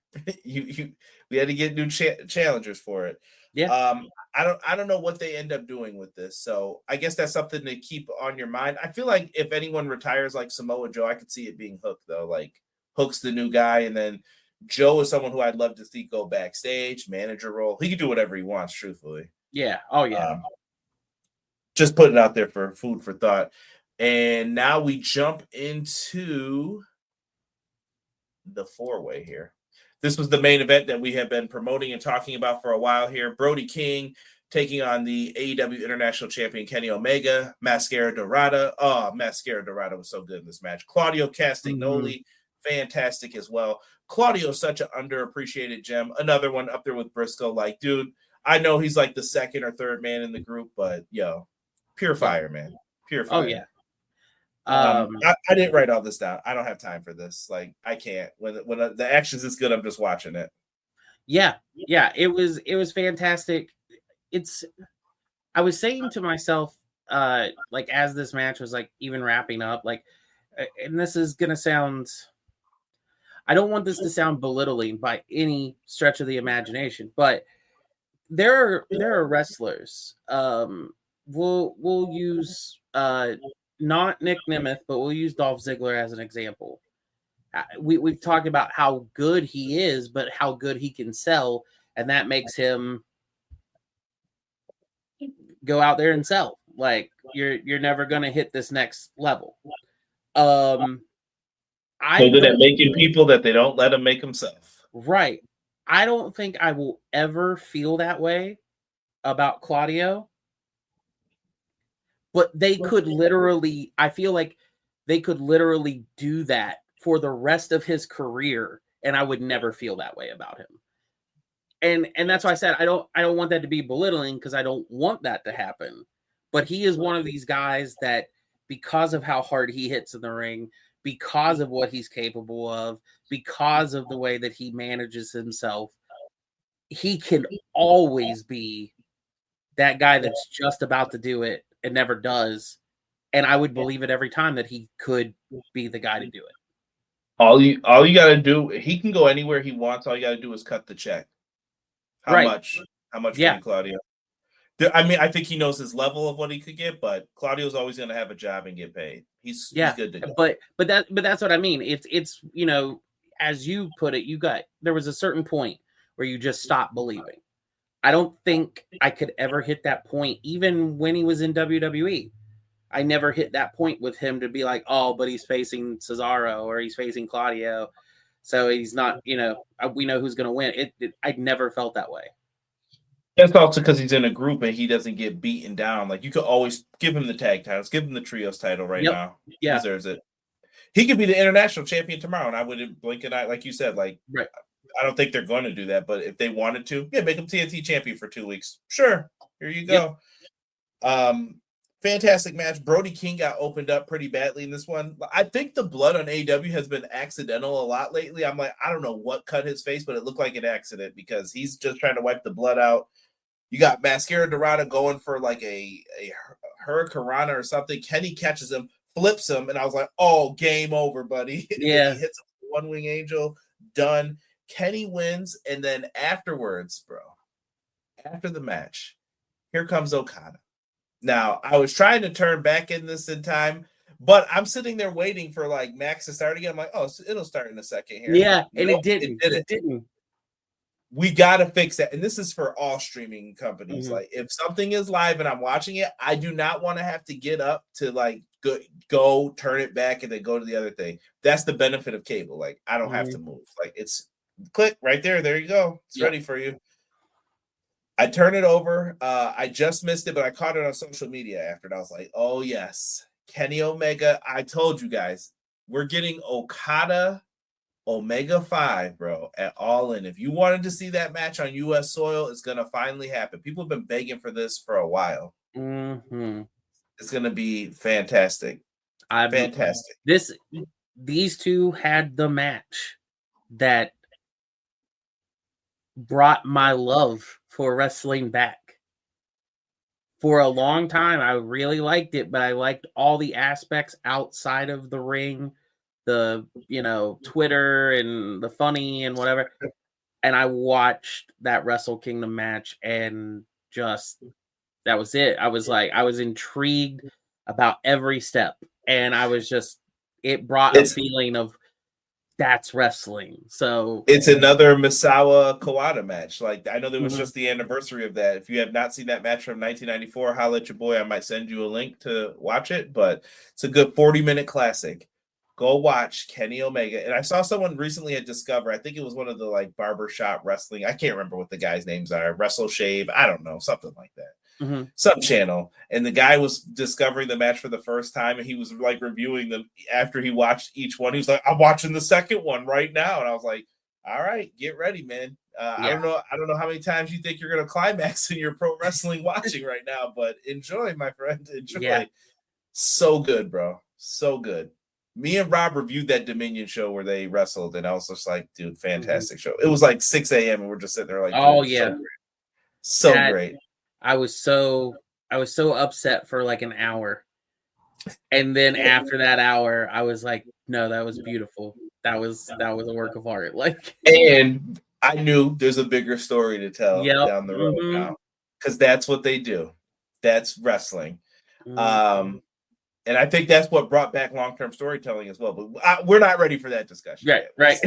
We had to get new challengers for it. Yeah. I don't know what they end up doing with this, so I guess that's something to keep on your mind. I feel like if anyone retires like Samoa Joe, I could see it being Hook, though. Like, Hook's the new guy, and then Joe is someone who I'd love to see go backstage, manager role. He can do whatever he wants, truthfully. Yeah. Oh, yeah. Just putting it out there for food for thought. And now we jump into the four-way here. This was the main event that we have been promoting and talking about for a while here. Brody King taking on the AEW International Champion Kenny Omega. Mascara Dorado. Oh, Mascara Dorado was so good in this match. Claudio Castagnoli, fantastic as well. Claudio is such an underappreciated gem. Another one up there with Briscoe. Like, dude, I know he's like the second or third man in the group, but, pure fire, man. Pure fire. Oh, yeah. I didn't write all this down. I don't have time for this. Like, I can't. When the action's is good, I'm just watching it. Yeah, it was fantastic. I was saying to myself, like as this match was like even wrapping up, like, and this is gonna sound, I don't want this to sound belittling by any stretch of the imagination, but there are wrestlers. We'll use not Nick Nemeth, but we'll use Dolph Ziggler as an example. We've talked about how good he is, but how good he can sell, and that makes him go out there and sell. Like, you're never gonna hit this next level. So good at making people that they don't let him make himself. Right. I don't think I will ever feel that way about Claudio. But they could literally, I feel like they could literally do that for the rest of his career, and I would never feel that way about him. And that's why I said I don't want that to be belittling, because I don't want that to happen. But he is one of these guys that, because of how hard he hits in the ring, because of what he's capable of, because of the way that he manages himself, he can always be that guy that's just about to do it and never does. And I would believe it every time that he could be the guy to do it. All you got to do, he can go anywhere he wants. All you got to do is cut the check. How much? How much for you, Claudio? I mean, I think he knows his level of what he could get, but Claudio's always going to have a job and get paid. He's good to go. But that's what I mean. It's you know, as you put it, there was a certain point where you just stopped believing. I don't think I could ever hit that point, even when he was in WWE. I never hit that point with him to be like, oh, but he's facing Cesaro or he's facing Claudio, so he's not, you know, we know who's going to win. I never felt that way. That's also because he's in a group and he doesn't get beaten down. Like, you could always give him the tag titles, give him the trios title right now. He deserves it. He could be the international champion tomorrow, and I wouldn't blink an eye, like you said. Like, right. I don't think they're going to do that, but if they wanted to, make him TNT champion for 2 weeks. Sure, here you go. Fantastic match. Brody King got opened up pretty badly in this one. I think the blood on AEW has been accidental a lot lately. I'm like, I don't know what cut his face, but it looked like an accident because he's just trying to wipe the blood out. You got Mascara Dorado going for like a Hurricane or something. Kenny catches him, flips him, and I was like, oh, game over, buddy. Yeah. He hits a one wing angel. Done. Kenny wins, and then afterwards, bro, after the match, here comes Okada. Now, I was trying to turn back in this in time, but I'm sitting there waiting for like Max to start again. I'm like, oh, so it'll start in a second here. Yeah, and it didn't. It didn't. We got to fix that. And this is for all streaming companies. Mm-hmm. Like, if something is live and I'm watching it, I do not want to have to get up to like go turn it back and then go to the other thing. That's the benefit of cable. Like, I don't have to move. Like, it's click right there. There you go. It's ready for you. I turn it over. I just missed it, but I caught it on social media after it. I was like, oh, yes. Kenny Omega. I told you guys, we're getting Okada Omega 5, bro, at All In. If you wanted to see that match on U.S. soil, it's going to finally happen. People have been begging for this for a while. Mm-hmm. It's going to be fantastic. Fantastic. These two had the match that brought my love for wrestling back. For a long time, I really liked it, but I liked all the aspects outside of the ring, the, you know, Twitter and the funny and whatever. And I watched that Wrestle Kingdom match and just, that was it. I was intrigued about every step. And I was just, it brought a feeling of, that's wrestling. So it's another Misawa Kawada match. Like, I know there was just the anniversary of that. If you have not seen that match from 1994, holla at your boy. I might send you a link to watch it, but it's a good 40-minute classic. Go watch Kenny Omega. And I saw someone recently at Discover. I think it was one of the like barbershop wrestling. I can't remember what the guys' names are. Wrestle Shave. I don't know. Something like that. Some channel, and the guy was discovering the match for the first time, and he was like reviewing them after he watched each one. He was like, I'm watching the second one right now. And I was like, all right, get ready, man. I don't know how many times you think you're going to climax in your pro wrestling watching right now, but enjoy, my friend. Enjoy. So good, bro. So good. Me and Rob reviewed that Dominion show where they wrestled, and I was just like, dude, fantastic show. It was like 6 a.m. and we're just sitting there like, oh dude, yeah, so great. I was so upset for like an hour, and then after that hour, I was like, no, that was beautiful. That was a work of art. Like, and I knew there's a bigger story to tell down the road now, because that's what they do. That's wrestling. And I think that's what brought back long-term storytelling as well. But we're not ready for that discussion yet. Right.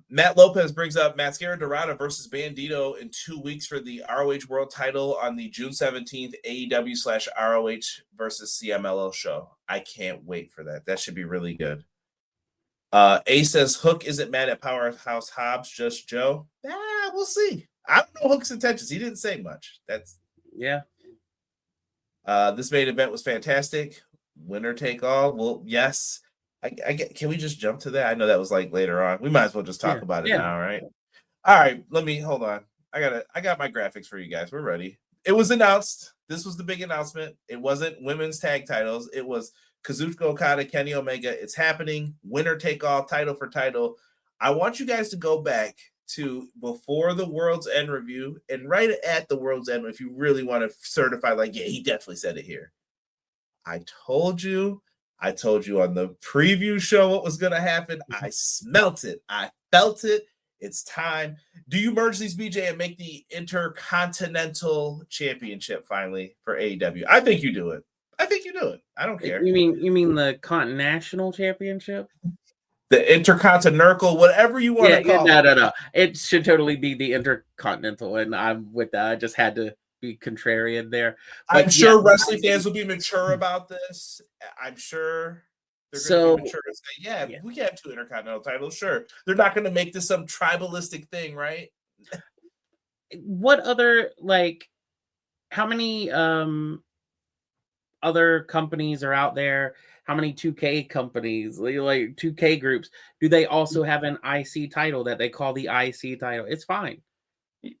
Matt Lopez brings up Mascara Dorado versus Bandito in 2 weeks for the ROH World Title on the June 17th AEW/ROH versus CMLL show. I can't wait for that. That should be really good. A says Hook isn't mad at Powerhouse Hobbs, just Joe. We'll see. I don't know Hook's intentions. He didn't say much. This main event was fantastic. Winner take all. Well, yes. Can we just jump to that? I know that was like later on. We might as well just talk about it now, right? All right. Hold on. I got my graphics for you guys. We're ready. It was announced. This was the big announcement. It wasn't women's tag titles. It was Kazuchika Okada, Kenny Omega. It's happening. Winner take all, title for title. I want you guys to go back to before the World's End review and right at the World's End if you really want to certify, like, yeah, he definitely said it here. I told you on the preview show what was going to happen. I smelt it. I felt it. It's time. Do you merge these, BJ, and make the Intercontinental Championship finally for AEW? I think you do it. I don't care. You mean the Continental Championship? The Intercontinental, whatever you want to call it. No. It should totally be the Intercontinental, and I'm with that. I just had to be contrarian there. But I'm sure wrestling fans will be mature about this. I'm sure they're going to be mature and say, we can have 2 Intercontinental titles. Sure. They're not going to make this some tribalistic thing, right? What other, like, how many other companies are out there? How many 2K companies, like 2K groups, do they also have an IC title that they call the IC title? It's fine.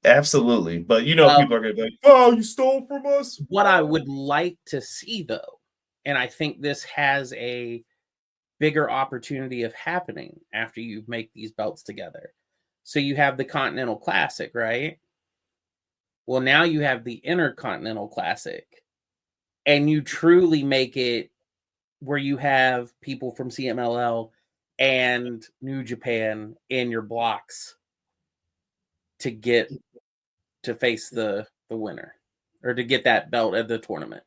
Absolutely. But people are going to be like, oh, you stole from us. What I would like to see, though, and I think this has a bigger opportunity of happening after you make these belts together. So you have the Continental Classic, right? Well, now you have the Intercontinental Classic, and you truly make it where you have people from CMLL and New Japan in your blocks to get to face the winner or to get that belt at the tournament.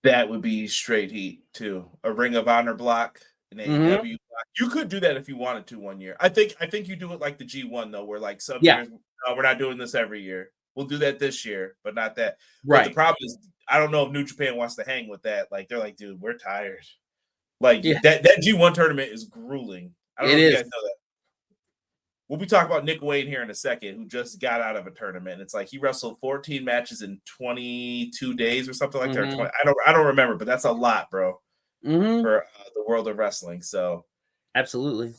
That would be straight heat too. A Ring of Honor block, an AEW block. You could do that if you wanted to one year. I think you do it like the G1 though, where like some years we're not doing this every year. We'll do that this year, but not that. Right. But the problem is, I don't know if New Japan wants to hang with that. Like, they're like, dude, we're tired. Like, that G1 tournament is grueling. I don't know if you guys know that. We'll be talking about Nick Wayne here in a second, who just got out of a tournament. It's like he wrestled 14 matches in 22 days or something like that. I don't remember, but that's a lot, bro, for the world of wrestling. So, absolutely.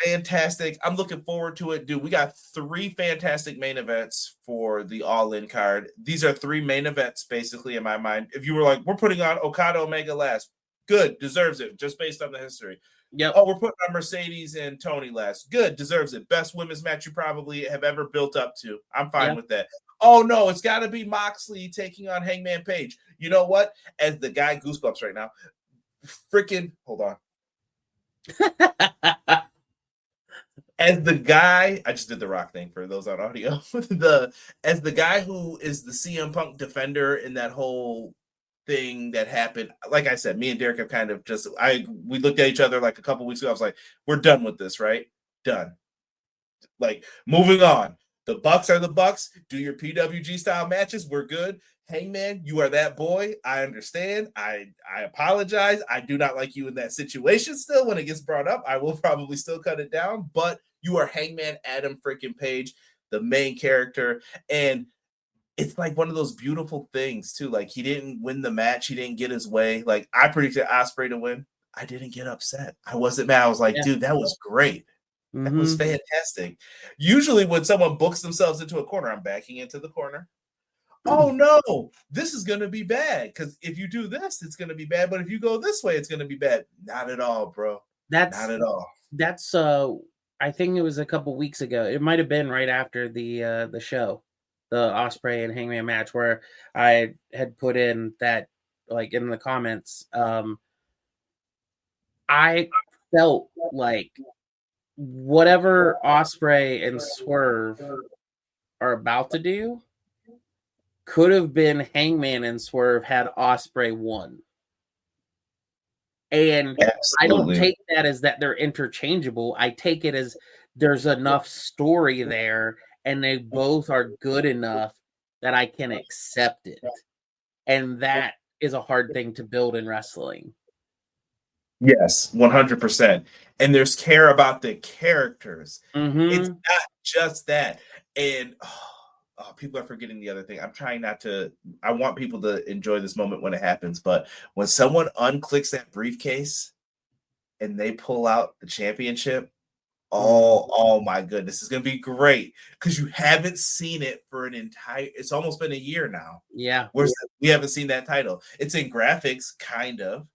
Fantastic. I'm looking forward to it, dude. We got 3 fantastic main events for the All-In card. These are 3 main events, basically, in my mind. If you were like, we're putting on Okada Omega last, good, deserves it, just based on the history. Yep. Oh, we're putting on Mercedes and Tony last, good, deserves it. Best women's match you probably have ever built up to. I'm fine with that. Oh, no, it's got to be Moxley taking on Hangman Page. You know what? As the guy, goosebumps right now, freaking, hold on. As the guy, I just did the Rock thing for those on audio. As the guy who is the CM Punk defender in that whole thing that happened, like I said, me and Derek have kind of we looked at each other like a couple weeks ago. I was like, we're done with this, right? Done. Like, moving on. The Bucks are the Bucks. Do your PWG style matches. We're good. Hangman, you are that boy. I understand. I apologize. I do not like you in that situation still. When it gets brought up, I will probably still cut it down. But you are Hangman Adam freaking Page, the main character. And it's like one of those beautiful things, too. Like, he didn't win the match. He didn't get his way. Like, I predicted Ospreay to win. I didn't get upset. I wasn't mad. I was like, dude, that was great. That was fantastic. Usually when someone books themselves into a corner, I'm backing into the corner. oh no, this is going to be bad. Because if you do this, it's going to be bad. But if you go this way, it's going to be bad. Not at all, bro. Not at all. That's I think it was a couple weeks ago. It might have been right after the show, the Ospreay and Hangman match, where I had put in that, like, in the comments. I felt like whatever Ospreay and Swerve are about to do could have been Hangman and Swerve had Ospreay won. And Absolutely. I don't take that as that they're interchangeable. I take it as there's enough story there and they both are good enough that I can accept it. And that is a hard thing to build in wrestling. Yes, 100%. And there's care about the characters. Mm-hmm. It's not just that. And people are forgetting the other thing. I'm trying not to. I want people to enjoy this moment when it happens. But when someone unclicks that briefcase and they pull out the championship, oh my goodness, it's going to be great. Because you haven't seen it for an entire, it's almost been a year now. Yeah. We haven't seen that title. It's in graphics, kind of,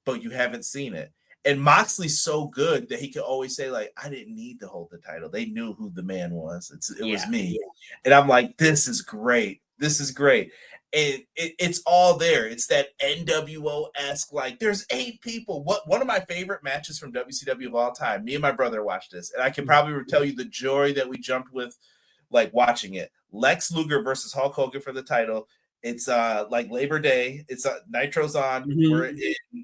but you haven't seen it. And Moxley's so good that he can always say, like, I didn't need to hold the title. They knew who the man was. It was me. And I'm like, this is great. This is great. And it's all there. It's that NWO-esque, like, there's 8 people. One of my favorite matches from WCW of all time, me and my brother watched this, and I can probably tell you the joy that we jumped with, like, watching it. Lex Luger versus Hulk Hogan for the title. It's like Labor Day. It's Nitro's on. Mm-hmm.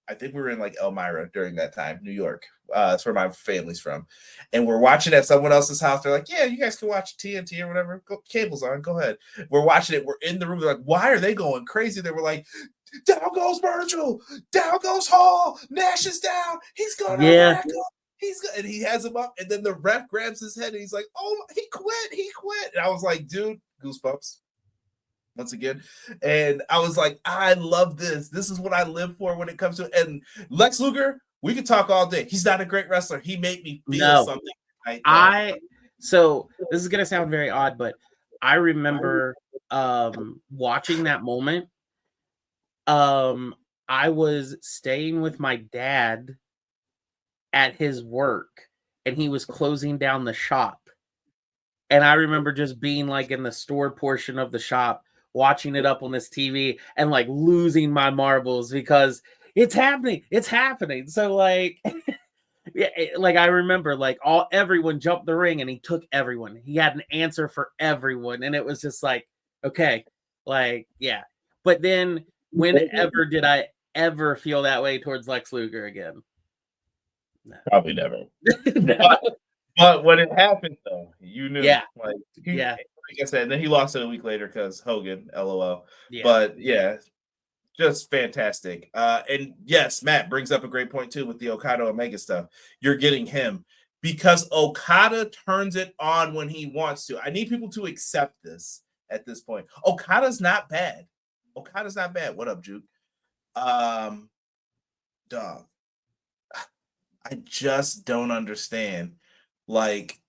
I think we were in like Elmira during that time, New York. That's where my family's from. And we're watching at someone else's house. They're like, yeah, you guys can watch TNT or whatever. Cable's on. Go ahead. We're watching it. We're in the room. They're like, why are they going crazy? They were like, down goes Virgil. Down goes Hall. Nash is down. He's going to rack him. And he has him up. And then the ref grabs his head and he's like, oh, he quit. And I was like, dude, goosebumps. Once again, and I was like, I love this. This is what I live for when it comes to. And Lex Luger, we could talk all day. He's not a great wrestler. He made me feel something. So this is gonna sound very odd, but I remember watching that moment. I was staying with my dad at his work, and he was closing down the shop. And I remember just being like in the store portion of the shop, watching it up on this TV and like losing my marbles because it's happening. So like, yeah, like I remember like everyone jumped the ring and he took everyone. He had an answer for everyone. And it was just like, okay, like, yeah. But then whenever did I ever feel that way towards Lex Luger again? No. Probably never. No. But when it happened, though, you knew. Yeah. Like I said, and then he lost it a week later because Hogan, LOL. Yeah. But yeah, just fantastic. And yes, Matt brings up a great point too with the Okada Omega stuff. You're getting him because Okada turns it on when he wants to. I need people to accept this at this point. Okada's not bad. What up, Juke? Dog. I just don't understand. Like,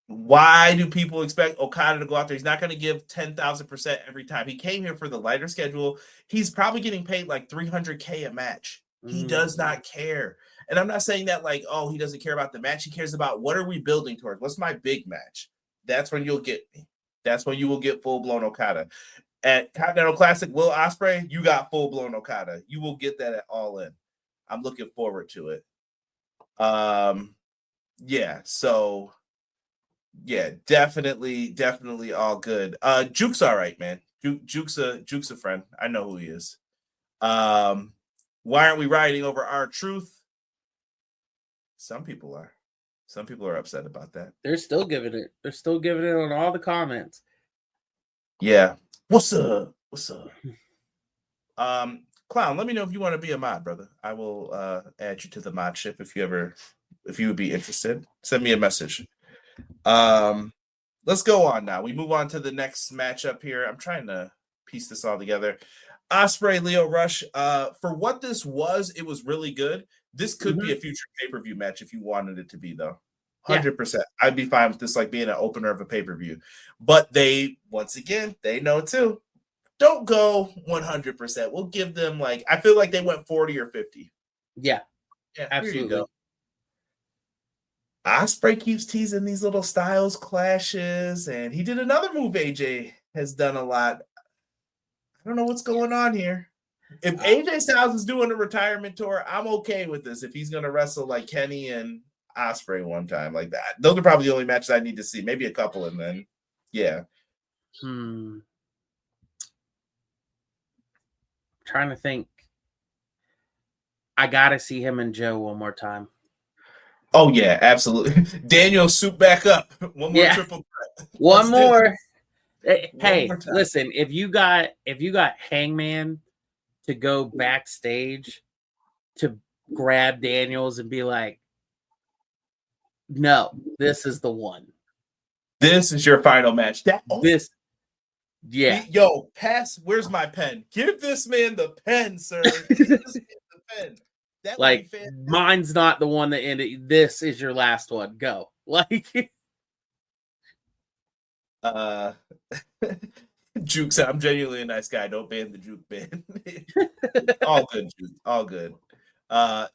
why do people expect Okada to go out there? He's not going to give 10,000% every time. He came here for the lighter schedule. He's probably getting paid like $300K a match. He does not care. And I'm not saying that like, oh, he doesn't care about the match. He cares about what are we building towards? What's my big match? That's when you'll get me. That's when you will get full-blown Okada. At Continental Classic, Will Ospreay, you got full-blown Okada. You will get that at All In. I'm looking forward to it. Yeah, so yeah, definitely all good. Juke's all right, man. Juke's a friend. I know who he is. Why aren't we riding over our truth? Some people are. Some people are upset about that. They're still giving it. They're still giving it on all the comments. Yeah. What's up? Clown, let me know if you want to be a mod, brother. I will add you to the mod ship if you would be interested. Send me a message. Let's go on now. We move on to the next matchup here. I'm trying to piece this all together. Ospreay, Lio Rush. For what this was, it was really good. This could be a future pay-per-view match if you wanted it to be, though. 100%. I'd be fine with this like being an opener of a pay-per-view. But they, once again, they know too. Don't go 100%. We'll give them like, I feel like they went 40 or 50. Yeah, absolutely. Here you go. Ospreay keeps teasing these little styles clashes, and he did another move AJ has done a lot. I don't know what's going on here. If AJ Styles is doing a retirement tour, I'm okay with this. If he's going to wrestle like Kenny and Ospreay one time like that. Those are probably the only matches I need to see. Maybe a couple, and then, yeah. Trying to think. I got to see him and Joe one more time. Oh, yeah, absolutely. Daniel, soup back up. One more triple threat. One more. Hey, listen, if you got Hangman to go backstage to grab Daniels and be like, no, this is the one. This is your final match. Yo, pass. Where's my pen? Give this man the pen, sir. Give this man the pen. That like, mine's not the one that ended. This is your last one. Go. Like, Juke said, I'm genuinely a nice guy. Don't ban the Juke ban. All good, Juke. All good.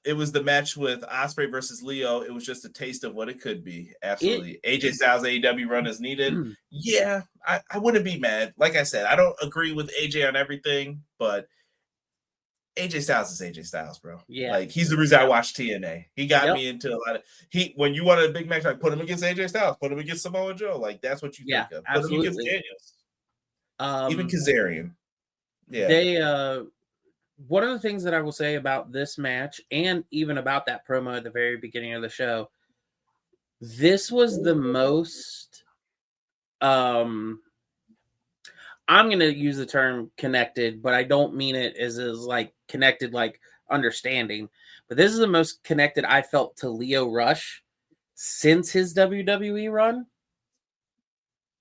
It was the match with Ospreay versus Leo. It was just a taste of what it could be. Absolutely. AJ Styles AEW run is needed. Yeah, I wouldn't be mad. Like I said, I don't agree with AJ on everything, but AJ Styles is AJ Styles, bro. Yeah. Like, he's the reason I watched TNA. He got me into a lot of when you wanted a big match, like put him against AJ Styles, put him against Samoa Joe. Like, that's what you think of. Absolutely. Put him against Daniels. Even Kazarian. Yeah. They one of the things that I will say about this match, and even about that promo at the very beginning of the show, this was the most I'm going to use the term connected, but I don't mean it as like connected, like understanding. But this is the most connected I felt to Leo Rush since his WWE run.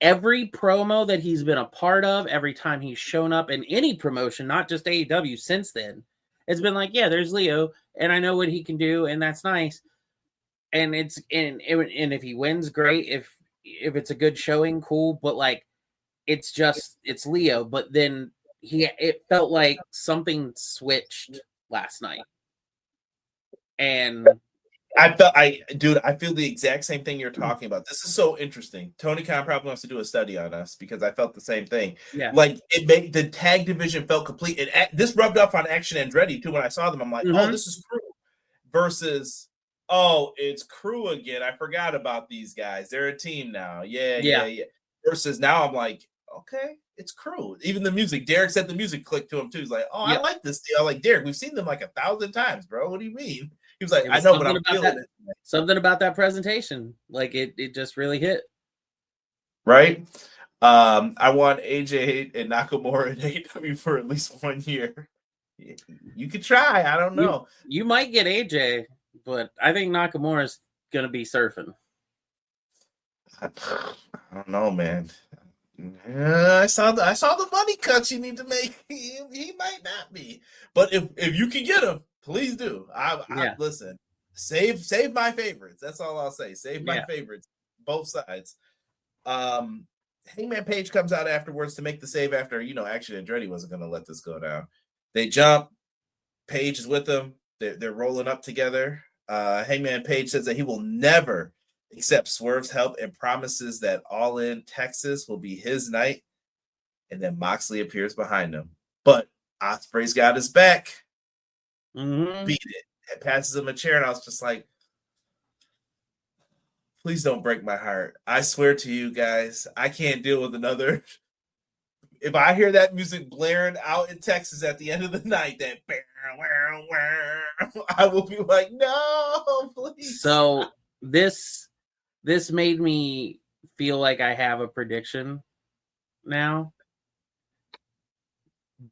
Every promo that he's been a part of, every time he's shown up in any promotion, not just AEW since then, it's been like, yeah, there's Leo, and I know what he can do, and that's nice. And and if he wins, great. If it's a good showing, cool. But like, it's Leo. But then it felt like something switched last night, and I feel the exact same thing you're talking about. This is so interesting. Tony Khan probably wants to do a study on us because I felt the same thing. Yeah, like it made the tag division felt complete. This rubbed off on Action Andretti too. When I saw them, I'm like, oh, this is Crew versus. Oh, it's Crew again. I forgot about these guys. They're a team now. Yeah. Versus now, I'm like, okay, it's Crew. Even the music. Derek said the music clicked to him too. He's like, oh, I like this deal. Like, Derek, we've seen them like 1,000 times, bro. What do you mean? He was like, I know, but I'm feeling it. Something about that presentation. Like, it just really hit. Right? I want AJ and Nakamura in AEW for at least 1 year. You could try. I don't know. You might get AJ, but I think Nakamura's going to be surfing. I don't know, man. I saw the money cuts you need to make. He might not be. But if you can get him, please do. I listen. Save my favorites. That's all I'll say. Save my favorites. Both sides. Hangman Page comes out afterwards to make the save after, Action Andretti wasn't going to let this go down. They jump. Page is with them. They're rolling up together. Hangman Page says that he will never accept Swerve's help and promises that All In Texas will be his night. And then Moxley appears behind him. But Ospreay's got his back. Beat it. It passes him a chair, and I was just like, please don't break my heart. I swear to you guys, I can't deal with another. If I hear that music blaring out in Texas at the end of the night, I will be like, no, please. So this made me feel like I have a prediction now,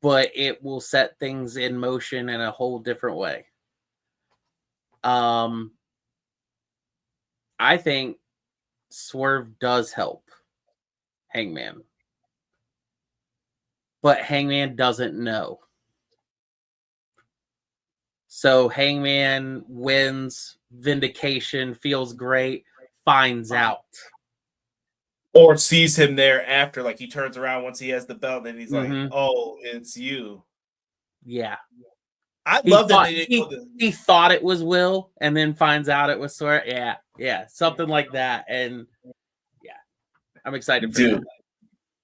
but it will set things in motion in a whole different way. I think Swerve does help Hangman, but Hangman doesn't know. So Hangman wins, vindication, feels great, finds out. Or sees him there after, like he turns around once he has the belt, and he's like, "Oh, it's you." Yeah, I love that they didn't. He thought it was Will, and then finds out it was Sora. Yeah, something like that. And yeah, I'm excited for that.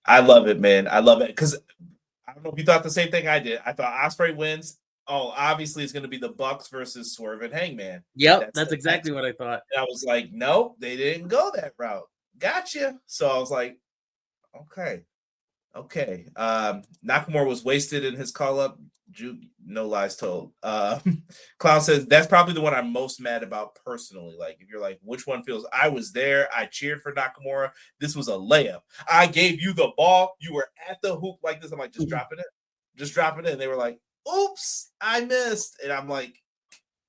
I love it, man. I love it because I don't know if you thought the same thing I did. I thought Ospreay wins. Oh, obviously it's going to be the Bucks versus Swerve and Hangman. Yep, that's exactly what I thought. And I was like, nope, they didn't go that route. Gotcha. So I was like, okay. Nakamura was wasted in his call-up. No lies told. Clown says, that's probably the one I'm most mad about personally. Like, if you're like, which one feels... I was there. I cheered for Nakamura. This was a layup. I gave you the ball. You were at the hoop like this. I'm like, just drop it in. Just drop it in. They were like, oops, I missed. And I'm like,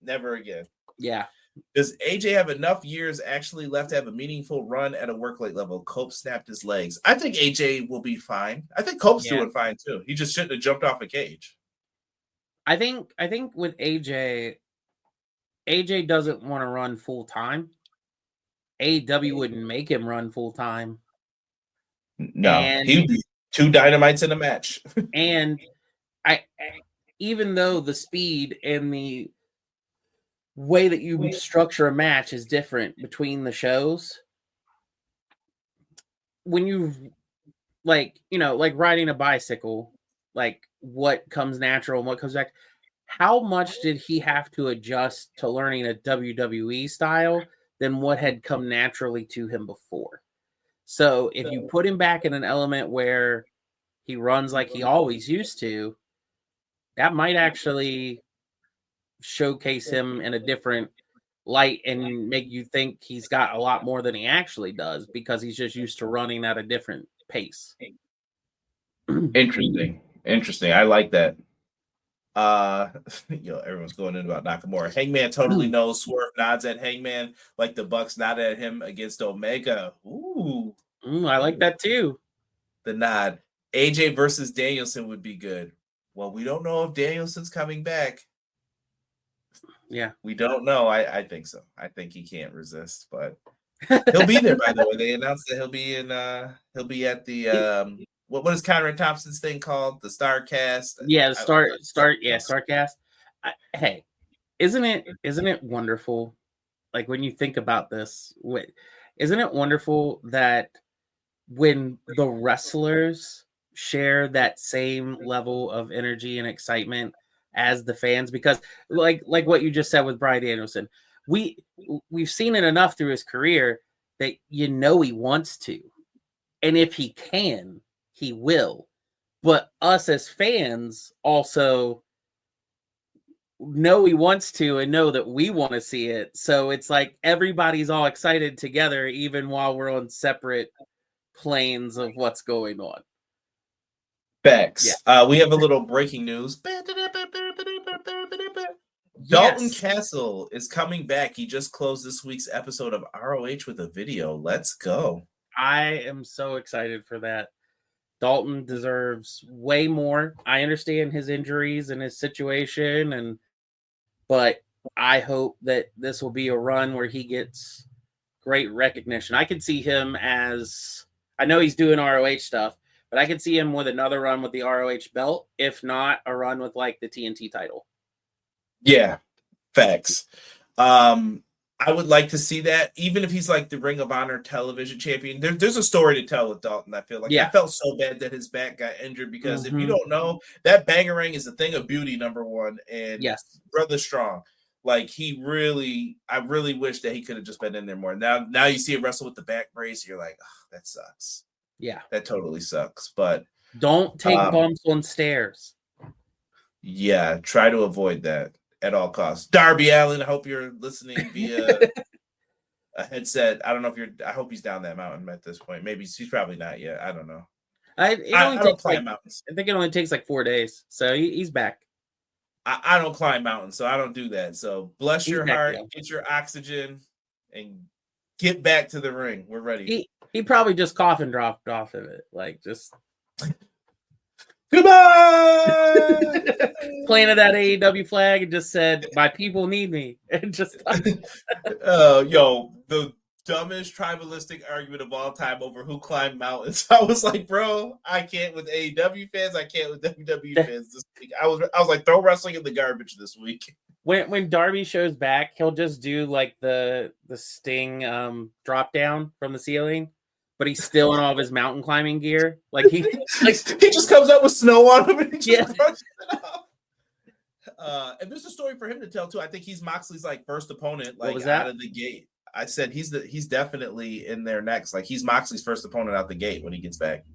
never again. Yeah. Does AJ have enough years actually left to have a meaningful run at a work rate level? Cope snapped his legs. I think AJ will be fine. I think Cope's doing fine too. He just shouldn't have jumped off a cage. I think with AJ doesn't want to run full time. AEW wouldn't make him run full time. No, he'd be 2 dynamites in a match. And even though the speed and the way that you structure a match is different between the shows, when you like riding a bicycle, like what comes natural and what comes back, how much did he have to adjust to learning a WWE style than what had come naturally to him before? So if you put him back in an element where he runs like he always used to, that might actually showcase him in a different light and make you think he's got a lot more than he actually does because he's just used to running at a different pace. Interesting. I like that. Everyone's going in about Nakamura. Hangman totally knows. Swerve nods at Hangman like the Bucks nodded at him against Omega. Ooh. I like that too. The nod. AJ versus Danielson would be good. Well, we don't know if Danielson's coming back. Yeah. We don't know. I think so. I think he can't resist, but he'll be there, by the way. They announced that he'll be at the what is Conrad Thompson's thing called? The Starcast? Yeah, Starcast. Hey, isn't it wonderful? Like when you think about this, isn't it wonderful that when the wrestlers share that same level of energy and excitement as the fans? Because like what you just said with Bryan Danielson, we've seen it enough through his career that he wants to, and if he can, he will. But us as fans also know he wants to and know that we want to see it. So it's like everybody's all excited together, even while we're on separate planes of what's going on. Facts. Yeah. We have a little breaking news. Dalton Castle is coming back. He just closed this week's episode of ROH with a video. Let's go. I am so excited for that. Dalton deserves way more. I understand his injuries and his situation, but I hope that this will be a run where he gets great recognition. I could see him as, I know he's doing ROH stuff, but I could see him with another run with the ROH belt, if not a run with like the TNT title. Yeah, facts. I would like to see that, even if he's like the Ring of Honor television champion. There's a story to tell with Dalton. I feel like I felt so bad that his back got injured because if you don't know, that Bangarang is a thing of beauty, number one, and brother strong. Like I really wish that he could have just been in there more. Now you see him wrestle with the back brace. You're like, oh, that sucks. Yeah, that totally sucks. But don't take bumps on stairs. Yeah, try to avoid that at all costs. Darby Allin, I hope you're listening via a headset. I don't know if I hope he's down that mountain at this point. Maybe he's probably not yet. I don't know. I don't climb mountains. I think it only takes like 4 days. So he's back. I don't climb mountains, so I don't do that. So bless your heart, get your oxygen, and get back to the ring. We're ready. He probably just cough and dropped off of it. Like just goodbye. Planted that AEW flag and just said, "My people need me." And just the dumbest tribalistic argument of all time over who climbed mountains. I was like, bro, I can't with AEW fans. I can't with WWE fans this week. I was like, throw wrestling in the garbage this week. When Darby shows back, he'll just do like the Sting drop down from the ceiling, but he's still in all of his mountain climbing gear. Like he just comes up with snow on him and he just brushes it off. And there's a story for him to tell too. I think he's Moxley's like first opponent, like out of the gate. I said he's definitely in there next. Like he's Moxley's first opponent out the gate when he gets back.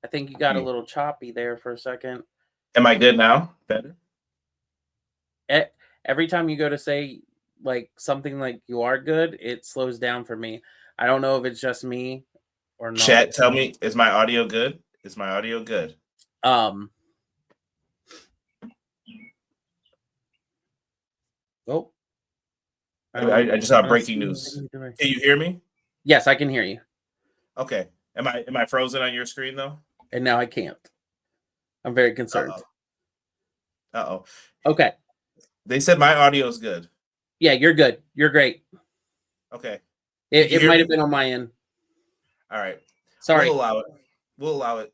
I think you got a little choppy there for a second. Am I good now? Better? Every time you go to say like something like you are good, it slows down for me. I don't know if it's just me or not. Chat, tell me, is my audio good? Is my audio good? Oh. I just saw breaking news. Can you hear me? Yes, I can hear you. Okay. Am I frozen on your screen though? And now I can't. I'm very concerned. Uh-oh. Okay. They said my audio is good. Yeah, you're good. You're great. Okay. It might have been on my end. All right. Sorry. We'll allow it.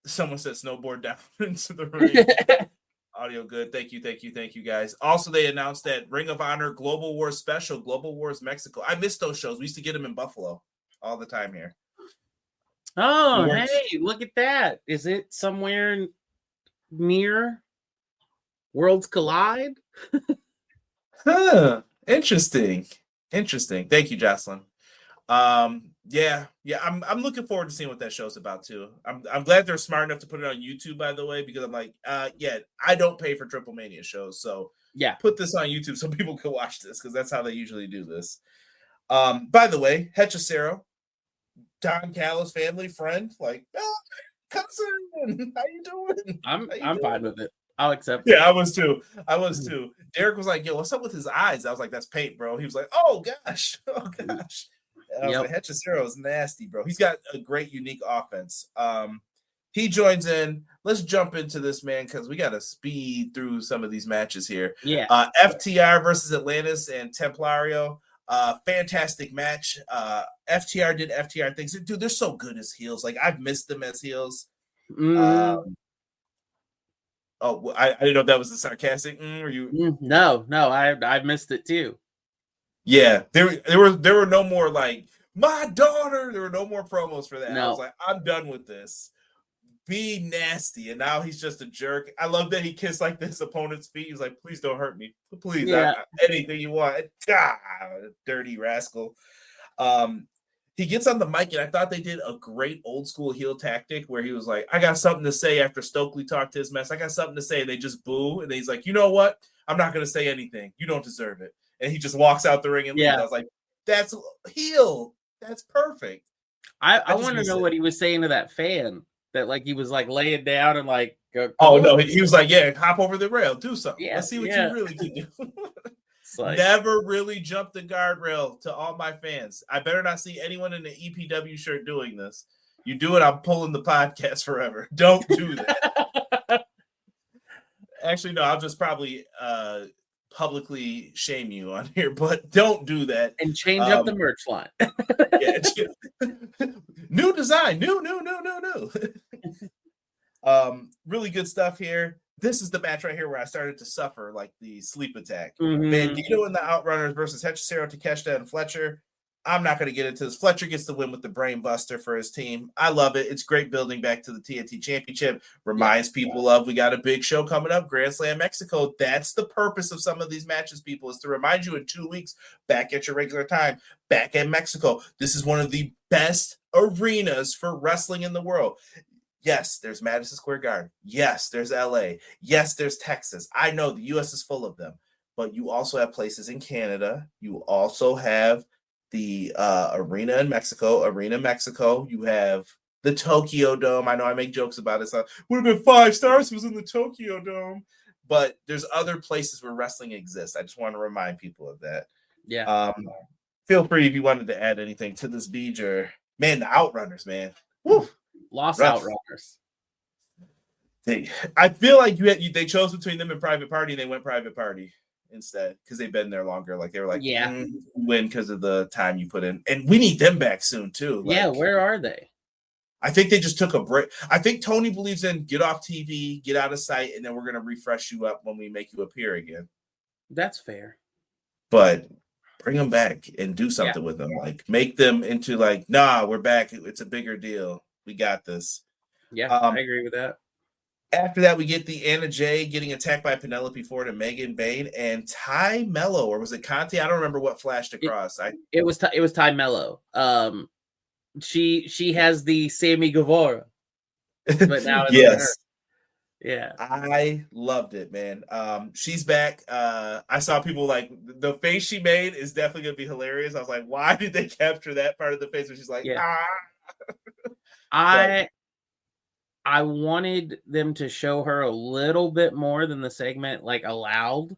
Someone said snowboard down into the ring. Audio good. Thank you, guys. Also, they announced that Ring of Honor Global Wars special, Global Wars Mexico. I missed those shows. We used to get them in Buffalo all the time here. Oh, hey, look at that. Is it somewhere near Worlds Collide? Huh. Interesting. Thank you, Jocelyn. Yeah. I'm looking forward to seeing what that show's about too. I'm glad they're smart enough to put it on YouTube, by the way, because I'm like, I don't pay for Triple Mania shows, so yeah, put this on YouTube so people can watch this because that's how they usually do this. By the way, Hechicero, Don Callis' family friend, like, cousin, how you doing? I'm fine with it. I'll accept it. Yeah, I was too. Derek was like, yo, what's up with his eyes? I was like, that's paint, bro. He was like, oh gosh. And I was like, Hechicero is nasty, bro. He's got a great, unique offense. He joins in. Let's jump into this, man, because we got to speed through some of these matches here. Yeah. FTR versus Atlantis and Templario. Fantastic match. FTR did FTR things. Dude, they're so good as heels. Like, I've missed them as heels. I didn't know if that was the sarcastic. Or you? No, I've missed it too. Yeah, there were no more like my daughter. There were no more promos for that. No. I was like, I'm done with this. Be nasty, and now he's just a jerk. I love that he kissed like his opponent's feet. He was like, "Please don't hurt me, please. Yeah. Anything you want." Dirty rascal. He gets on the mic, and I thought they did a great old school heel tactic where he was like, "I got something to say." After Stokely talked his mess, I got something to say, and they just boo, and then he's like, "You know what? I'm not going to say anything. You don't deserve it." And he just walks out the ring and leaves. I was like, "That's heel. That's perfect." I want to know what he was saying to that fan. That like he was like laying down and like no, he was like, yeah, hop over the rail, do something. Yeah, let's see what you really can do. Like, never really jumped the guardrail to all my fans. I better not see anyone in the EPW shirt doing this. You do it, I'm pulling the podcast forever. Don't do that. Actually, no, I'll just probably publicly shame you on here, but don't do that. And change up the merch line. New design, new. Really good stuff here. This is the match right here where I started to suffer like the sleep attack. Bandito and the Outrunners versus Hechicero, Takeshita, and Fletcher. I'm not going to get into this. Fletcher gets the win with the brain buster for his team. I love it. It's great building back to the TNT Championship. Reminds people of we got a big show coming up, Grand Slam Mexico. That's the purpose of some of these matches, people, is to remind you in 2 weeks, back at your regular time, back at Mexico. This is one of the best arenas for wrestling in the world. Yes, there's Madison Square Garden. Yes, there's LA. Yes, there's Texas. I know the US is full of them, but you also have places in Canada. You also have the Arena Mexico. You have the Tokyo Dome. I know I make jokes about it. So would have been 5 stars if it was in the Tokyo Dome. But there's other places where wrestling exists. I just want to remind people of that. Yeah. Feel free if you wanted to add anything to this, Beeger. Man, the Outrunners, man. Woo. Lost Outrunners. I feel like they chose between them and Private Party, and they went Private Party. instead because they've been there longer. Like they were like, Yeah. win because of the time you put in, and we need them back soon too. Yeah, Like, where are they? I think they just took a break. I think Tony believes in get off TV, get out of sight, and then we're gonna refresh you up when we make you appear again. That's fair. But bring them back and do something with them. Like make them into like, nah, we're back. It's a bigger deal. We got this. Yeah, I agree with that. After that, we get the Anna Jay getting attacked by Penelope Ford and Megan Bayne and Ty Mello, or was it Conti? I don't remember what flashed across. It was Ty Mello. She has the Sammy Guevara, but now it's yes. her. Yeah, I loved it, man. She's back. I saw people like the face she made is definitely gonna be hilarious. I was like, why did they capture that part of the face where she's like, I wanted them to show her a little bit more than the segment like allowed,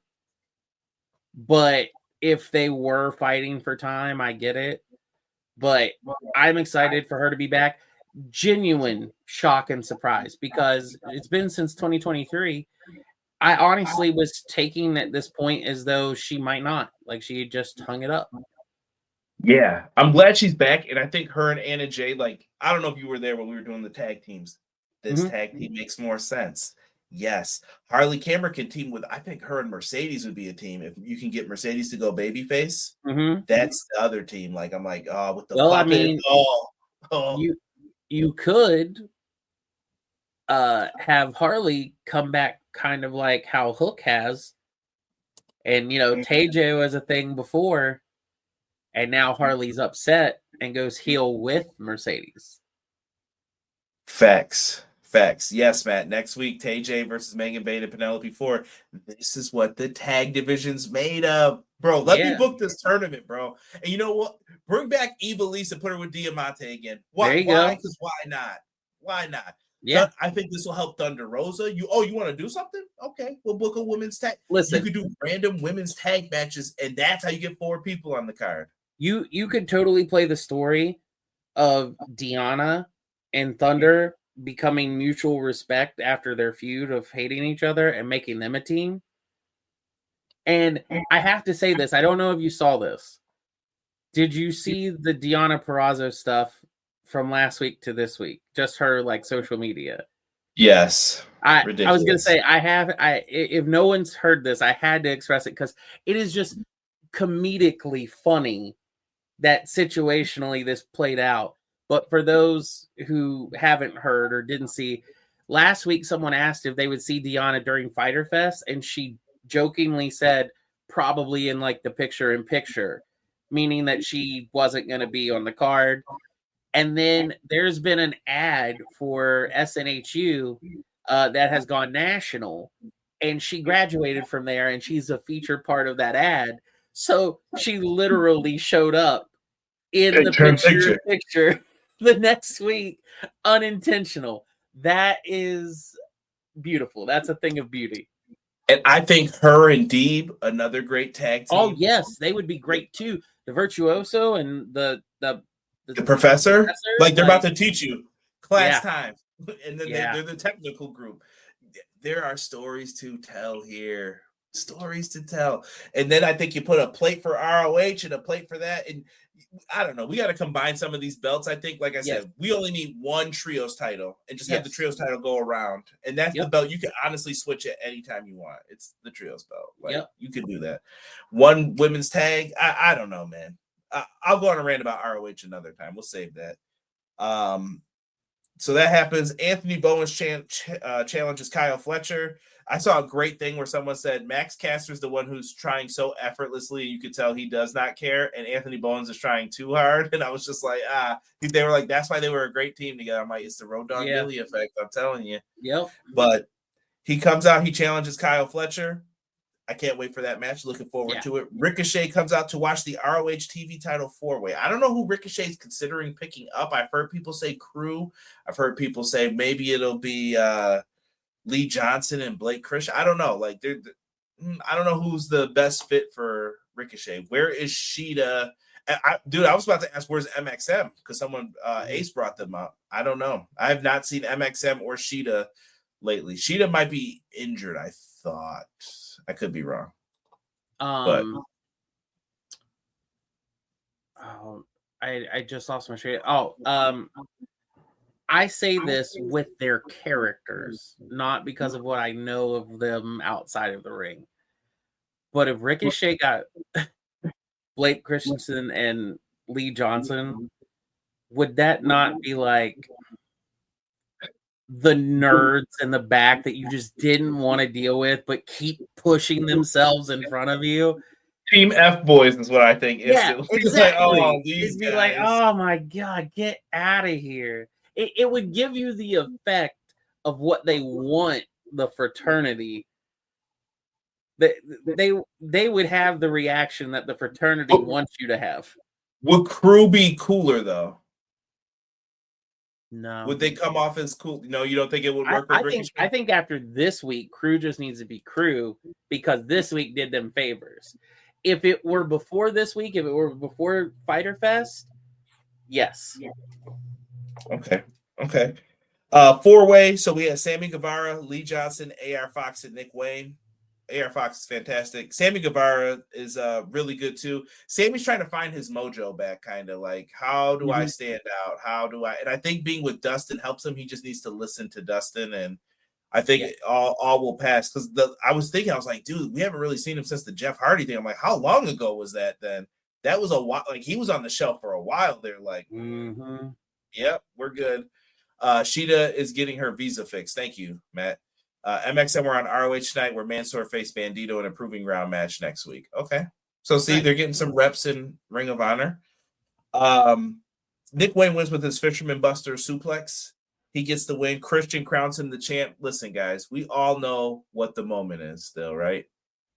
but if they were fighting for time, I get it. But I'm excited for her to be back. Genuine shock and surprise because it's been since 2023. I honestly was taking at this point as though she might not, like she had just hung it up. Yeah, I'm glad she's back, and I think her and Anna Jay, like, I don't know if you were there when we were doing the tag teams. This tag team makes more sense. Yes, Harley Cameron can team with. I think her and Mercedes would be a team if you can get Mercedes to go babyface. That's the other team. Like I'm like, oh, with the puppet. You could have Harley come back kind of like how Hook has, and TJ was a thing before, and now Harley's upset and goes heel with Mercedes. Facts. Yes, Matt. Next week, TJ versus Megan Bayne and Penelope Ford. This is what the tag division's made of. Bro, let me book this tournament, bro. And you know what? Bring back Eva Lisa and put her with Diamante again. Why? Because why not? Why not? Yeah. I think this will help Thunder Rosa. You want to do something? Okay, we'll book a women's tag. Listen, you could do random women's tag matches, and that's how you get 4 people on the card. You could totally play the story of Deanna and Thunder becoming mutual respect after their feud of hating each other and making them a team. And I have to say this, I don't know if you saw this. Did you see the Deanna Purrazzo stuff from last week to this week? Just her like social media. Yes. I was gonna say if no one's heard this, I had to express it because it is just comedically funny that situationally this played out. But for those who haven't heard or didn't see, last week someone asked if they would see Deanna during Fyter Fest, and she jokingly said probably in like the picture-in-picture, meaning that she wasn't going to be on the card. And then there's been an ad for SNHU that has gone national, and she graduated from there, and she's a featured part of that ad. So she literally showed up in the picture the next week, unintentional. That is beautiful. That's a thing of beauty. And I think her and Deeb, another great tag team. Oh yes, they would be great too. The Virtuoso and the professor, like they're about to teach you class time, and then they're the technical group. There are stories to tell here. Stories to tell. And then I think you put a plate for ROH and a plate for that. And I don't know. We got to combine some of these belts. I think, like I said, we only need one trios title and just have the trios title go around. And that's the belt. You can honestly switch it anytime you want. It's the trios belt. Like you can do that. One women's tag. I don't know, man. I'll go on a rant about ROH another time. We'll save that. So that happens. Anthony Bowens challenges Kyle Fletcher. I saw a great thing where someone said Max Caster's the one who's trying so effortlessly. You could tell he does not care. And Anthony Bowens is trying too hard. And I was just like, they were like, that's why they were a great team together. I'm like, it's the Road Dogg Billy effect. I'm telling you. Yep. But he comes out, he challenges Kyle Fletcher. I can't wait for that match. Looking forward to it. Ricochet comes out to watch the ROH TV title 4-way. I don't know who Ricochet's considering picking up. I've heard people say Crew. I've heard people say maybe it'll be Lee Johnson and Blake Christian. I don't know. Like, I don't know who's the best fit for Ricochet. Where is Sheeta? I was about to ask, where's MXM? Because someone, Ace brought them up. I don't know. I have not seen MXM or Sheeta lately. Sheeta might be injured, I thought. I could be wrong. Oh, I just lost my train. I say this with their characters, not because of what I know of them outside of the ring. But if Ricochet got Blake Christensen and Lee Johnson, would that not be like the nerds in the back that you just didn't want to deal with, but keep pushing themselves in front of you? Team F boys is what I think instantly. Yeah, exactly. Like, these It'd be guys. like, oh my God, get out of here. It would give you the effect of what they want the fraternity. They would have the reaction that the fraternity wants you to have. Would Crew be cooler though? No. Would they come off as cool? No, you don't think it would work with Ricochet? I think after this week, Crew just needs to be Crew because this week did them favors. If it were before this week, if it were before Fyter Fest, yes. Okay. 4-way. So we had Sammy Guevara, Lee Johnson, AR Fox, and Nick Wayne. AR Fox is fantastic. Sammy Guevara is really good too. Sammy's trying to find his mojo back, kind of like, how do I stand out? How do I? And I think being with Dustin helps him. He just needs to listen to Dustin, and I think all will pass. Because I was like, dude, we haven't really seen him since the Jeff Hardy thing. I'm like, how long ago was that then? That was a while. Like, he was on the shelf for a while there. Like, yep, we're good. Sheeta is getting her visa fixed. Thank you, Matt. MXM we're on ROH tonight. We're Mansoor face Bandito in a proving ground match next week. Okay. So see, they're getting some reps in Ring of Honor. Nick Wayne wins with his Fisherman Buster suplex. He gets the win. Christian crowns him the champ. Listen, guys, we all know what the moment is still, right?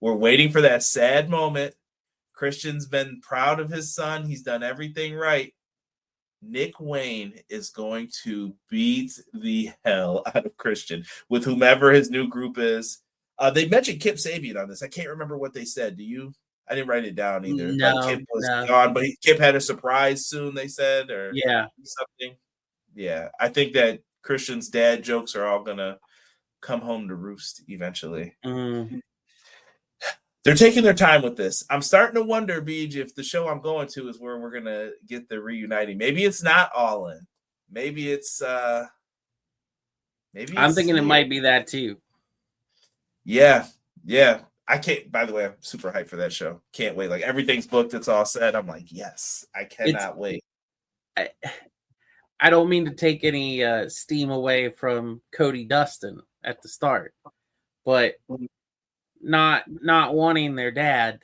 We're waiting for that sad moment. Christian's been proud of his son. He's done everything right. Nick Wayne is going to beat the hell out of Christian with whomever his new group is. They mentioned Kip Sabian on this. I can't remember what they said. Do you? I didn't write it down either. No, like Kip was gone, but Kip had a surprise soon, they said, or something. Yeah, I think that Christian's dad jokes are all going to come home to roost eventually. They're taking their time with this. I'm starting to wonder, Beej, if the show I'm going to is where we're going to get the reuniting. Maybe it's not All In. Maybe it's I'm thinking it might be that too. Yeah. I can't, by the way, I'm super hyped for that show. Can't wait. Like, everything's booked. It's all set. I'm like, yes, I cannot wait. I don't mean to take any steam away from Cody Dustin at the start, but not wanting their dad,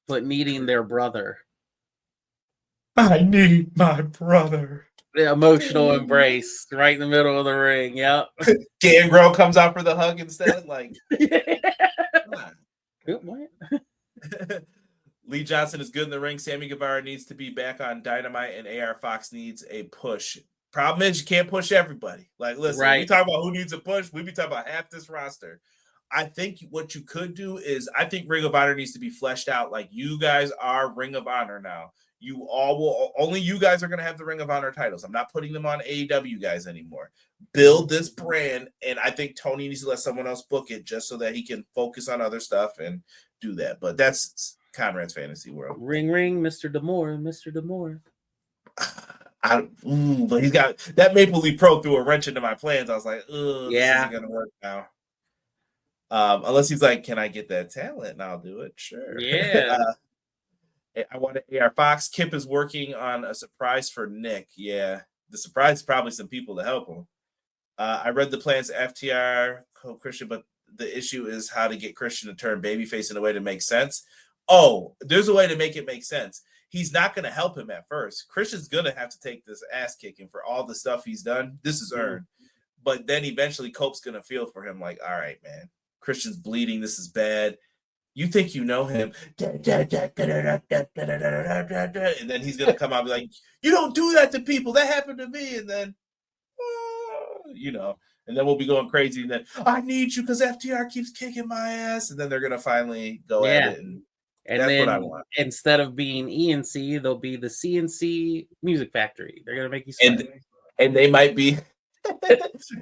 but needing their brother. I need my brother. The emotional embrace right in the middle of the ring. Yep. Gangrel comes out for the hug instead. Like, good man. Lee Johnson is good in the ring. Sammy Guevara needs to be back on Dynamite, and AR Fox needs a push. Problem is, you can't push everybody. Like, listen, we talk about who needs a push. We be talking about half this roster. I think what you could do is, I think Ring of Honor needs to be fleshed out. Like, you guys are Ring of Honor now. You all will, only you guys are going to have the Ring of Honor titles. I'm not putting them on AEW guys anymore. Build this brand, and I think Tony needs to let someone else book it just so that he can focus on other stuff and do that. But that's Conrad's fantasy world. Ring, Mr. D'Amore. But he's got that Maple Leaf Pro threw a wrench into my plans. I was like, this isn't going to work now. Unless he's like, can I get that talent? And I'll do it. Sure. Yeah. I wanted AR Fox. Kip is working on a surprise for Nick. Yeah. The surprise is probably some people to help him. I read the plans FTR, Christian, but the issue is how to get Christian to turn babyface in a way to make sense. Oh, there's a way to make it make sense. He's not going to help him at first. Christian's going to have to take this ass kicking for all the stuff he's done. This is earned. But then eventually Cope's going to feel for him like, all right, man, Christian's bleeding. This is bad. You think you know him. And then he's going to come out and be like, you don't do that to people. That happened to me. And then, and then we'll be going crazy. And then, I need you because FTR keeps kicking my ass. And then they're going to finally go at it. And that's then, what I want. Instead of being ENC, they'll be the CNC Music Factory. They're going to make you sweat. And they might be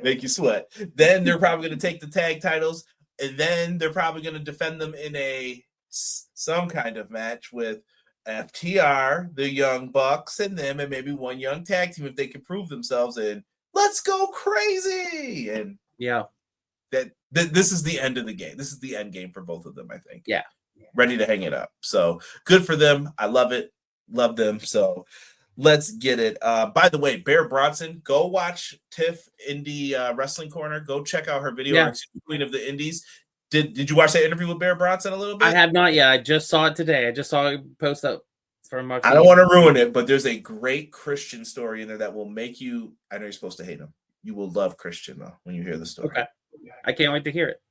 make you sweat. Then they're probably going to take the tag titles. And then they're probably going to defend them in a some kind of match with FTR, the Young Bucks, and them, and maybe one young tag team if they can prove themselves. And let's go crazy! And yeah, this is the end of the game. This is the end game for both of them, I think. Yeah, ready to hang it up. So good for them. I love it. Love them. So let's get it. By the way, Bear Bronson, go watch Tiff Indie Wrestling Corner. Go check out her video. Yeah. Queen of the Indies. Did you watch that interview with Bear Bronson a little bit? I have not yet. I just saw it today. I just saw it post up from my feed. I don't want to ruin it, but there's a great Christian story in there that will make you. I know you're supposed to hate him. You will love Christian though when you hear the story. Okay, I can't wait to hear it.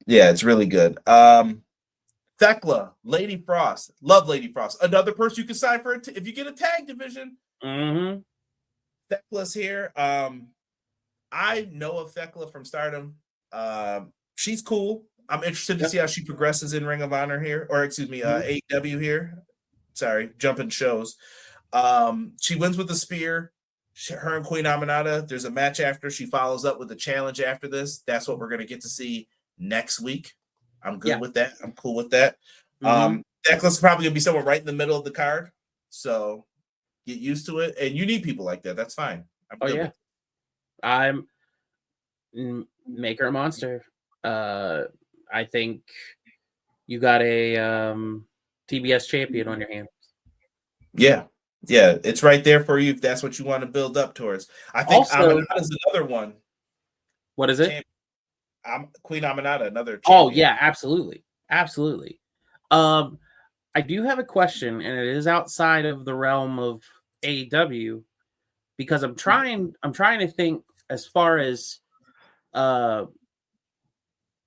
Yeah, it's really good. Thekla, Lady Frost, love Lady Frost. Another person you can sign for if you get a tag division. Mm-hmm. Thekla's here. I know of Thekla from Stardom. She's cool. I'm interested to see how she progresses in Ring of Honor here, or excuse me, AEW here. Sorry, jumping shows. She wins with the spear. Her and Queen Aminata. There's a match after. She follows up with a challenge after this. That's what we're going to get to see next week. I'm good with that. I'm cool with that. Thekla's probably going to be somewhere right in the middle of the card. So get used to it. And you need people like that. That's fine. I'm make her a monster. I think you got a TBS champion on your hands. Yeah. Yeah, it's right there for you if that's what you want to build up towards. I think Aminata is another one. What is it? Queen Aminata, another champion. Oh, yeah, absolutely. Absolutely. I do have a question, and it is outside of the realm of AEW, because I'm trying to think as far as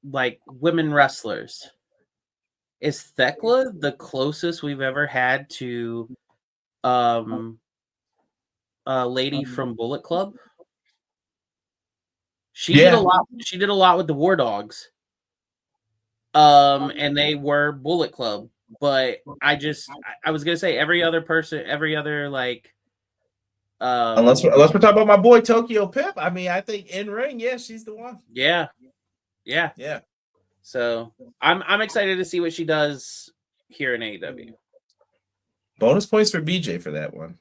like women wrestlers. Is Thekla the closest we've ever had to a lady from Bullet Club? She did a lot. She did a lot with the War Dogs. And they were Bullet Club, but I was gonna say every other like unless we're talking about my boy Tokyo Pip. I mean, I think in ring, she's the one. Yeah. So I'm excited to see what she does here in AEW. Bonus points for BJ for that one.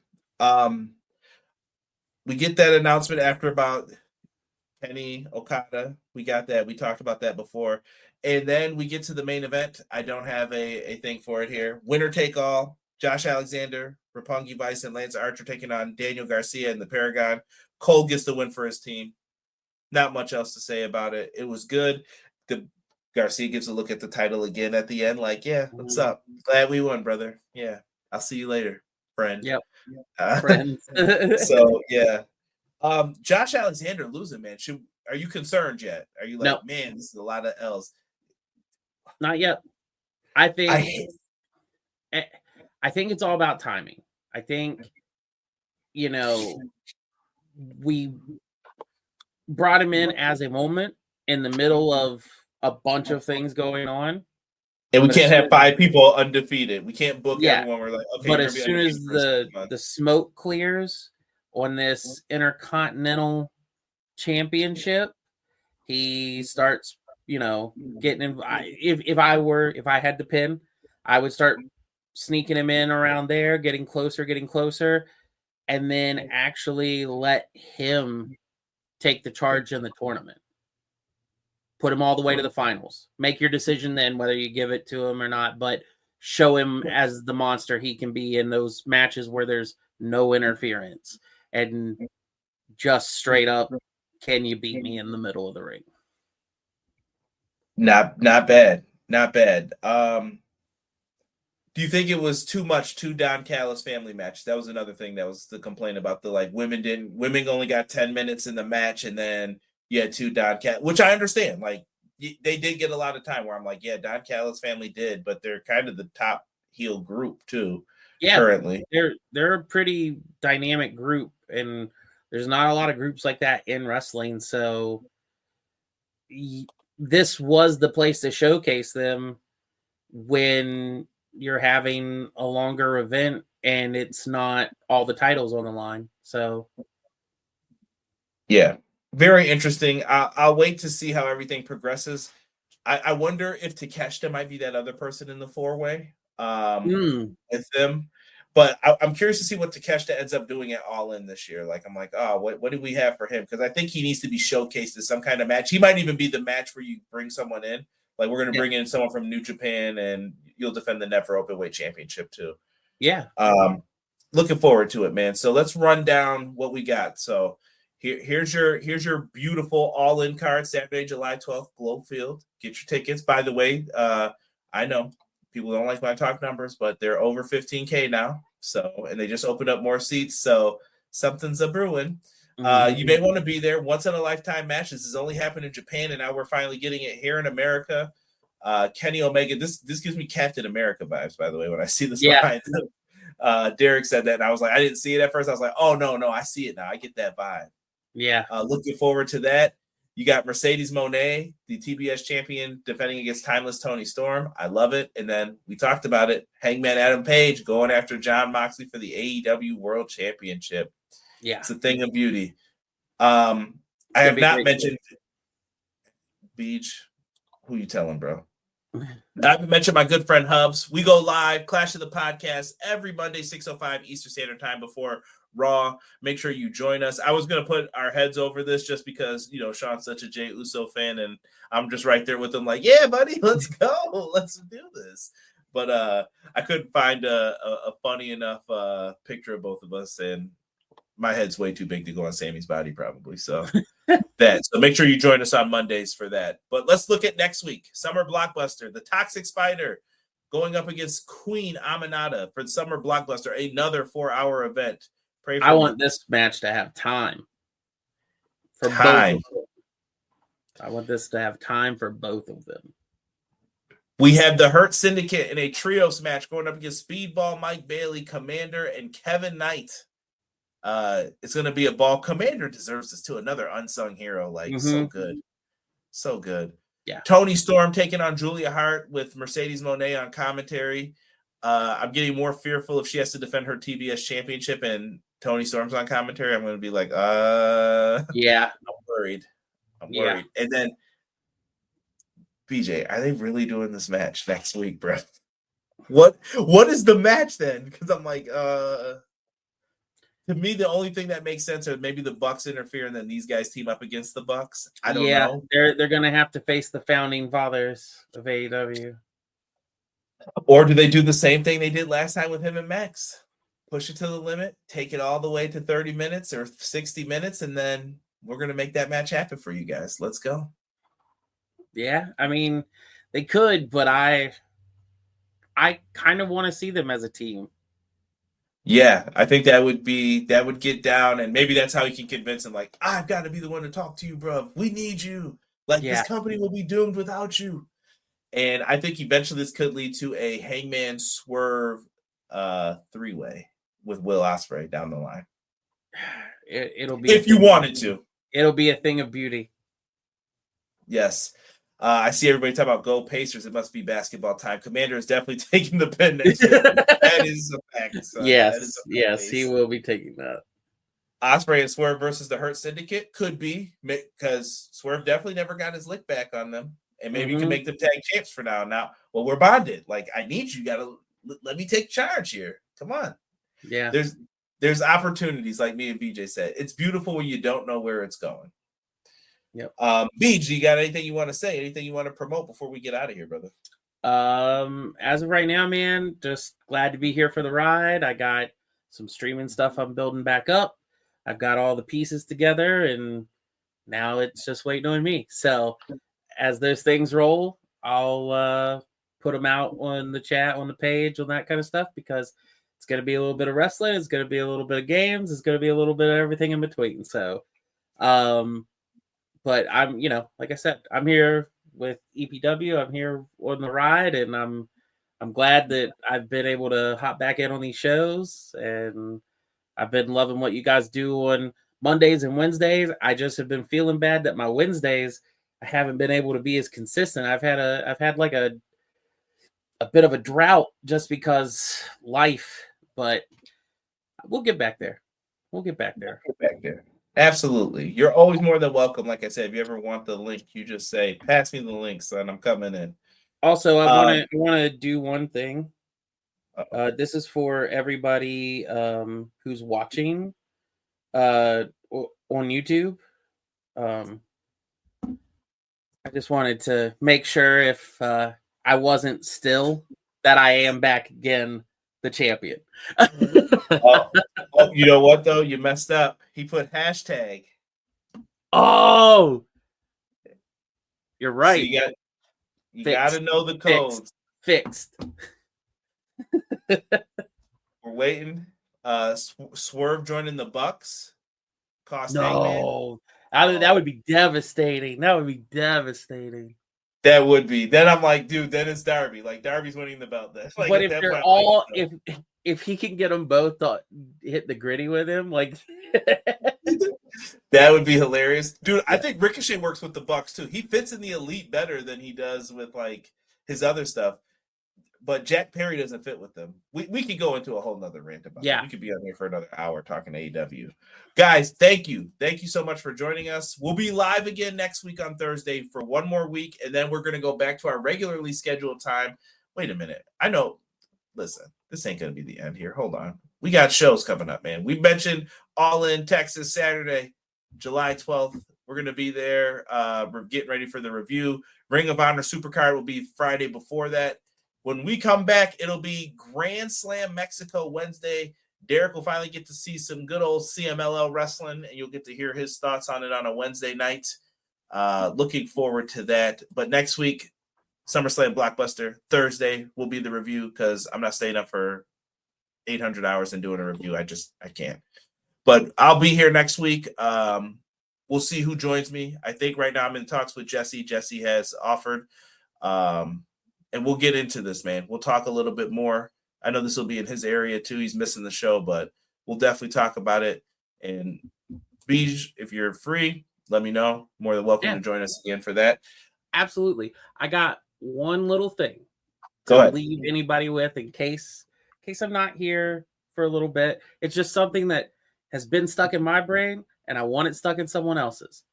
We get that announcement after about Kenny Okada. We got that. We talked about that before. And then we get to the main event. I don't have a thing for it here. Winner take all. Josh Alexander, Roppongi Vice, and Lance Archer taking on Daniel Garcia and the Paragon. Cole gets the win for his team. Not much else to say about it. It was good. Garcia gives a look at the title again at the end, like, what's up? Glad we won, brother. Yeah, I'll see you later, friend. Yep. Friends. So, Josh Alexander losing, man. Are you concerned yet? Are you like, man, this is a lot of L's? Not yet. I think it's all about timing. I think, we brought him in as a moment in the middle of a bunch of things going on. And we can't have 5 people undefeated. We can't book everyone. We're like, okay. But as soon as the smoke clears on this Intercontinental Championship, he starts, getting in. If I had to pin, I would start sneaking him in around there, getting closer, and then actually let him take the charge in the tournament. Put him all the way to the finals. Make your decision then whether you give it to him or not, but show him as the monster he can be in those matches where there's no interference. And just straight up, can you beat me in the middle of the ring? Not bad. Not bad. Do you think it was too much 2 Don Callis family match? That was another thing that was the complaint about women only got 10 minutes in the match, and then you had 2 Don Callis, which I understand. Like, they did get a lot of time where I'm like, Don Callis family did, but they're kind of the top heel group too. Yeah, currently they're a pretty dynamic group, and there's not a lot of groups like that in wrestling. So this was the place to showcase them when you're having a longer event and it's not all the titles on the line. So yeah, very interesting. I'll wait to see how everything progresses. I wonder if Takeshita might be that other person in the 4-way Mm. with them. But I'm curious to see what Takeshita ends up doing at All In this year. Like, I'm like, oh, what do we have for him? Because I think he needs to be showcased as some kind of match. He might even be the match where you bring someone in. Like, we're going to bring in someone from New Japan, and you'll defend the Never Openweight Championship too. Yeah. Looking forward to it, man. So let's run down what we got. So here's your beautiful All-In card, Saturday, July 12th, Globe Field. Get your tickets. By the way, I know people don't like when I talk numbers, but they're over 15K now. So, and they just opened up more seats. So something's a brewing. You may want to be there. Once in a lifetime match. This has only happened in Japan, and now we're finally getting it here in America. Kenny Omega. This gives me Captain America vibes, by the way, when I see this behind them. Derek said that, and I was like, I didn't see it at first. I was like, oh no, I see it now. I get that vibe. Yeah. Looking forward to that. You got Mercedes Mone, the TBS champion, defending against Timeless Toni Storm. I love it. And then we talked about it. Hangman Adam Page going after Jon Moxley for the AEW World Championship. Yeah. It's a thing of beauty. I have not mentioned Beach. Who you telling, bro? I haven't mentioned my good friend Hubs. We go live, Clash of the Podcast, every Monday, 6:05 Eastern Standard Time before Raw. Make sure you join us. I was going to put our heads over this just because, Sean's such a Jey Uso fan, and I'm just right there with him like, yeah, buddy, let's go. Let's do this. But I couldn't find a funny enough picture of both of us, and my head's way too big to go on Sammy's body probably. So so make sure you join us on Mondays for that. But let's look at next week. Summer Blockbuster, the Toxic Spider going up against Queen Aminata for the Summer Blockbuster, another 4-hour event. I want this match to have time. Both of them. I want this to have time for both of them. We have the Hurt Syndicate in a trios match going up against Speedball, Mike Bailey, Komander, and Kevin Knight. It's going to be a ball. Komander deserves this too. Another unsung hero. So good. So good. Yeah. Toni Storm taking on Julia Hart with Mercedes Mone on commentary. I'm getting more fearful if she has to defend her TBS championship and Toni Storm's on commentary. I'm going to be like, yeah, I'm worried. And then BJ, are they really doing this match next week, bro? What is the match then? Because I'm like, to me, the only thing that makes sense is maybe the Bucks interfere and then these guys team up against the Bucks. I don't know. They're going to have to face the founding fathers of AEW. Or do they do the same thing they did last time with him and Max? Push it to the limit, take it all the way to 30 minutes or 60 minutes, and then we're going to make that match happen for you guys. Let's go. Yeah, I mean, they could, but I kind of want to see them as a team. Yeah, I think that would get down, and maybe that's how he can convince him, like, I've got to be the one to talk to you, bro. We need you. Like, this company will be doomed without you. And I think eventually this could lead to a Hangman Swerve 3-way with Will Ospreay down the line. It'll be if you wanted to. It'll be a thing of beauty. Yes. I see everybody talking about go Pacers. It must be basketball time. Komander is definitely taking the pen next year. That is a fact. So yes, he will be taking that. Ospreay and Swerve versus the Hurt Syndicate could be, because Swerve definitely never got his lick back on them. And maybe you can make them tag champs for now. Now, well, we're bonded. Like, I need you. Got to let me take charge here. Come on. Yeah. There's opportunities, like me and BJ said. It's beautiful when you don't know where it's going. Yep. BJ, you got anything you want to say? Anything you want to promote before we get out of here, brother? As of right now, man, just glad to be here for the ride. I got some streaming stuff I'm building back up. I've got all the pieces together, and now it's just waiting on me. So as those things roll, I'll put them out on the chat, on the page, on that kind of stuff, because it's going to be a little bit of wrestling. It's going to be a little bit of games. It's going to be a little bit of everything in between. So, but I'm, like I said, I'm here with EPW. I'm here on the ride, and I'm glad that I've been able to hop back in on these shows, and I've been loving what you guys do on Mondays and Wednesdays. I just have been feeling bad that my Wednesdays, I haven't been able to be as consistent. I've had like a bit of a drought just because life, but we'll get back there. Absolutely. You're always more than welcome. Like I said, if you ever want the link, you just say, pass me the link, son. I'm coming in. Also, I want to do one thing. This is for everybody who's watching on YouTube. I just wanted to make sure if I wasn't still that I am back again, the champion. You know what though? You messed up. He put hashtag. Oh, you're right. So you got to know the codes. Fixed. We're waiting. Swerve joining the Bucks. Cost no, that would be devastating. That would be devastating. That would be. Then I'm like, dude, then it's Darby. Like Darby's winning the belt. Then. Like, but if they're point, all, like, if he can get them both to hit the gritty with him, like that would be hilarious, dude. I think Ricochet works with the Bucks too. He fits in the Elite better than he does with like his other stuff. But Jack Perry doesn't fit with them. We could go into a whole nother rant about it. We could be on here for another hour talking AEW. Guys, thank you. Thank you so much for joining us. We'll be live again next week on Thursday for one more week, and then we're going to go back to our regularly scheduled time. Wait a minute. I know. Listen, this ain't going to be the end here. Hold on. We got shows coming up, man. We mentioned All In Texas Saturday, July 12th. We're going to be there. We're getting ready for the review. Ring of Honor Supercard will be Friday before that. When we come back, it'll be Grand Slam Mexico Wednesday. Derek will finally get to see some good old CMLL wrestling, and you'll get to hear his thoughts on it on a Wednesday night. Looking forward to that. But next week, SummerSlam Blockbuster. Thursday will be the review because I'm not staying up for 800 hours and doing a review. I can't. But I'll be here next week. We'll see who joins me. I think right now I'm in talks with Jesse. Jesse has offered. And we'll get into this, man. We'll talk a little bit more. I know this will be in his area too. He's missing the show, but we'll definitely talk about it. And Beej, if you're free, let me know. More than welcome to join us again for that. Absolutely. I got one little thing to leave anybody with in case I'm not here for a little bit. It's just something that has been stuck in my brain, and I want it stuck in someone else's.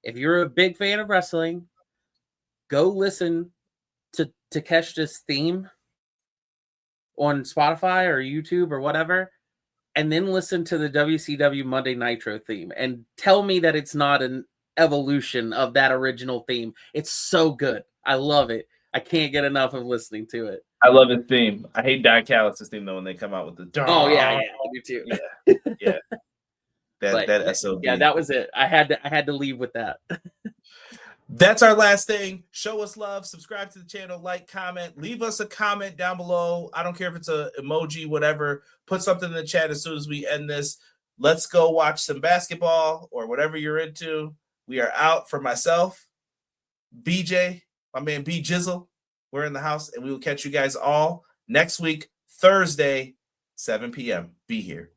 If you're a big fan of wrestling, go listen to Takeshita's theme on Spotify or YouTube or whatever, and then listen to the WCW Monday Nitro theme and tell me that it's not an evolution of that original theme. It's so good. I love it. I can't get enough of listening to it. I love his theme. I hate Don Callis' theme though when they come out with the Oh yeah, I do too. Yeah. That SOB. Yeah, that was it. I had to leave with that. That's our last thing. Show us love. Subscribe to the channel. Like, comment. Leave us a comment down below. I don't care if it's an emoji, whatever. Put something in the chat as soon as we end this. Let's go watch some basketball or whatever you're into. We are out. For myself, BJ, my man B Jizzle. We're in the house, and we will catch you guys all next week, Thursday, 7 p.m. Be here.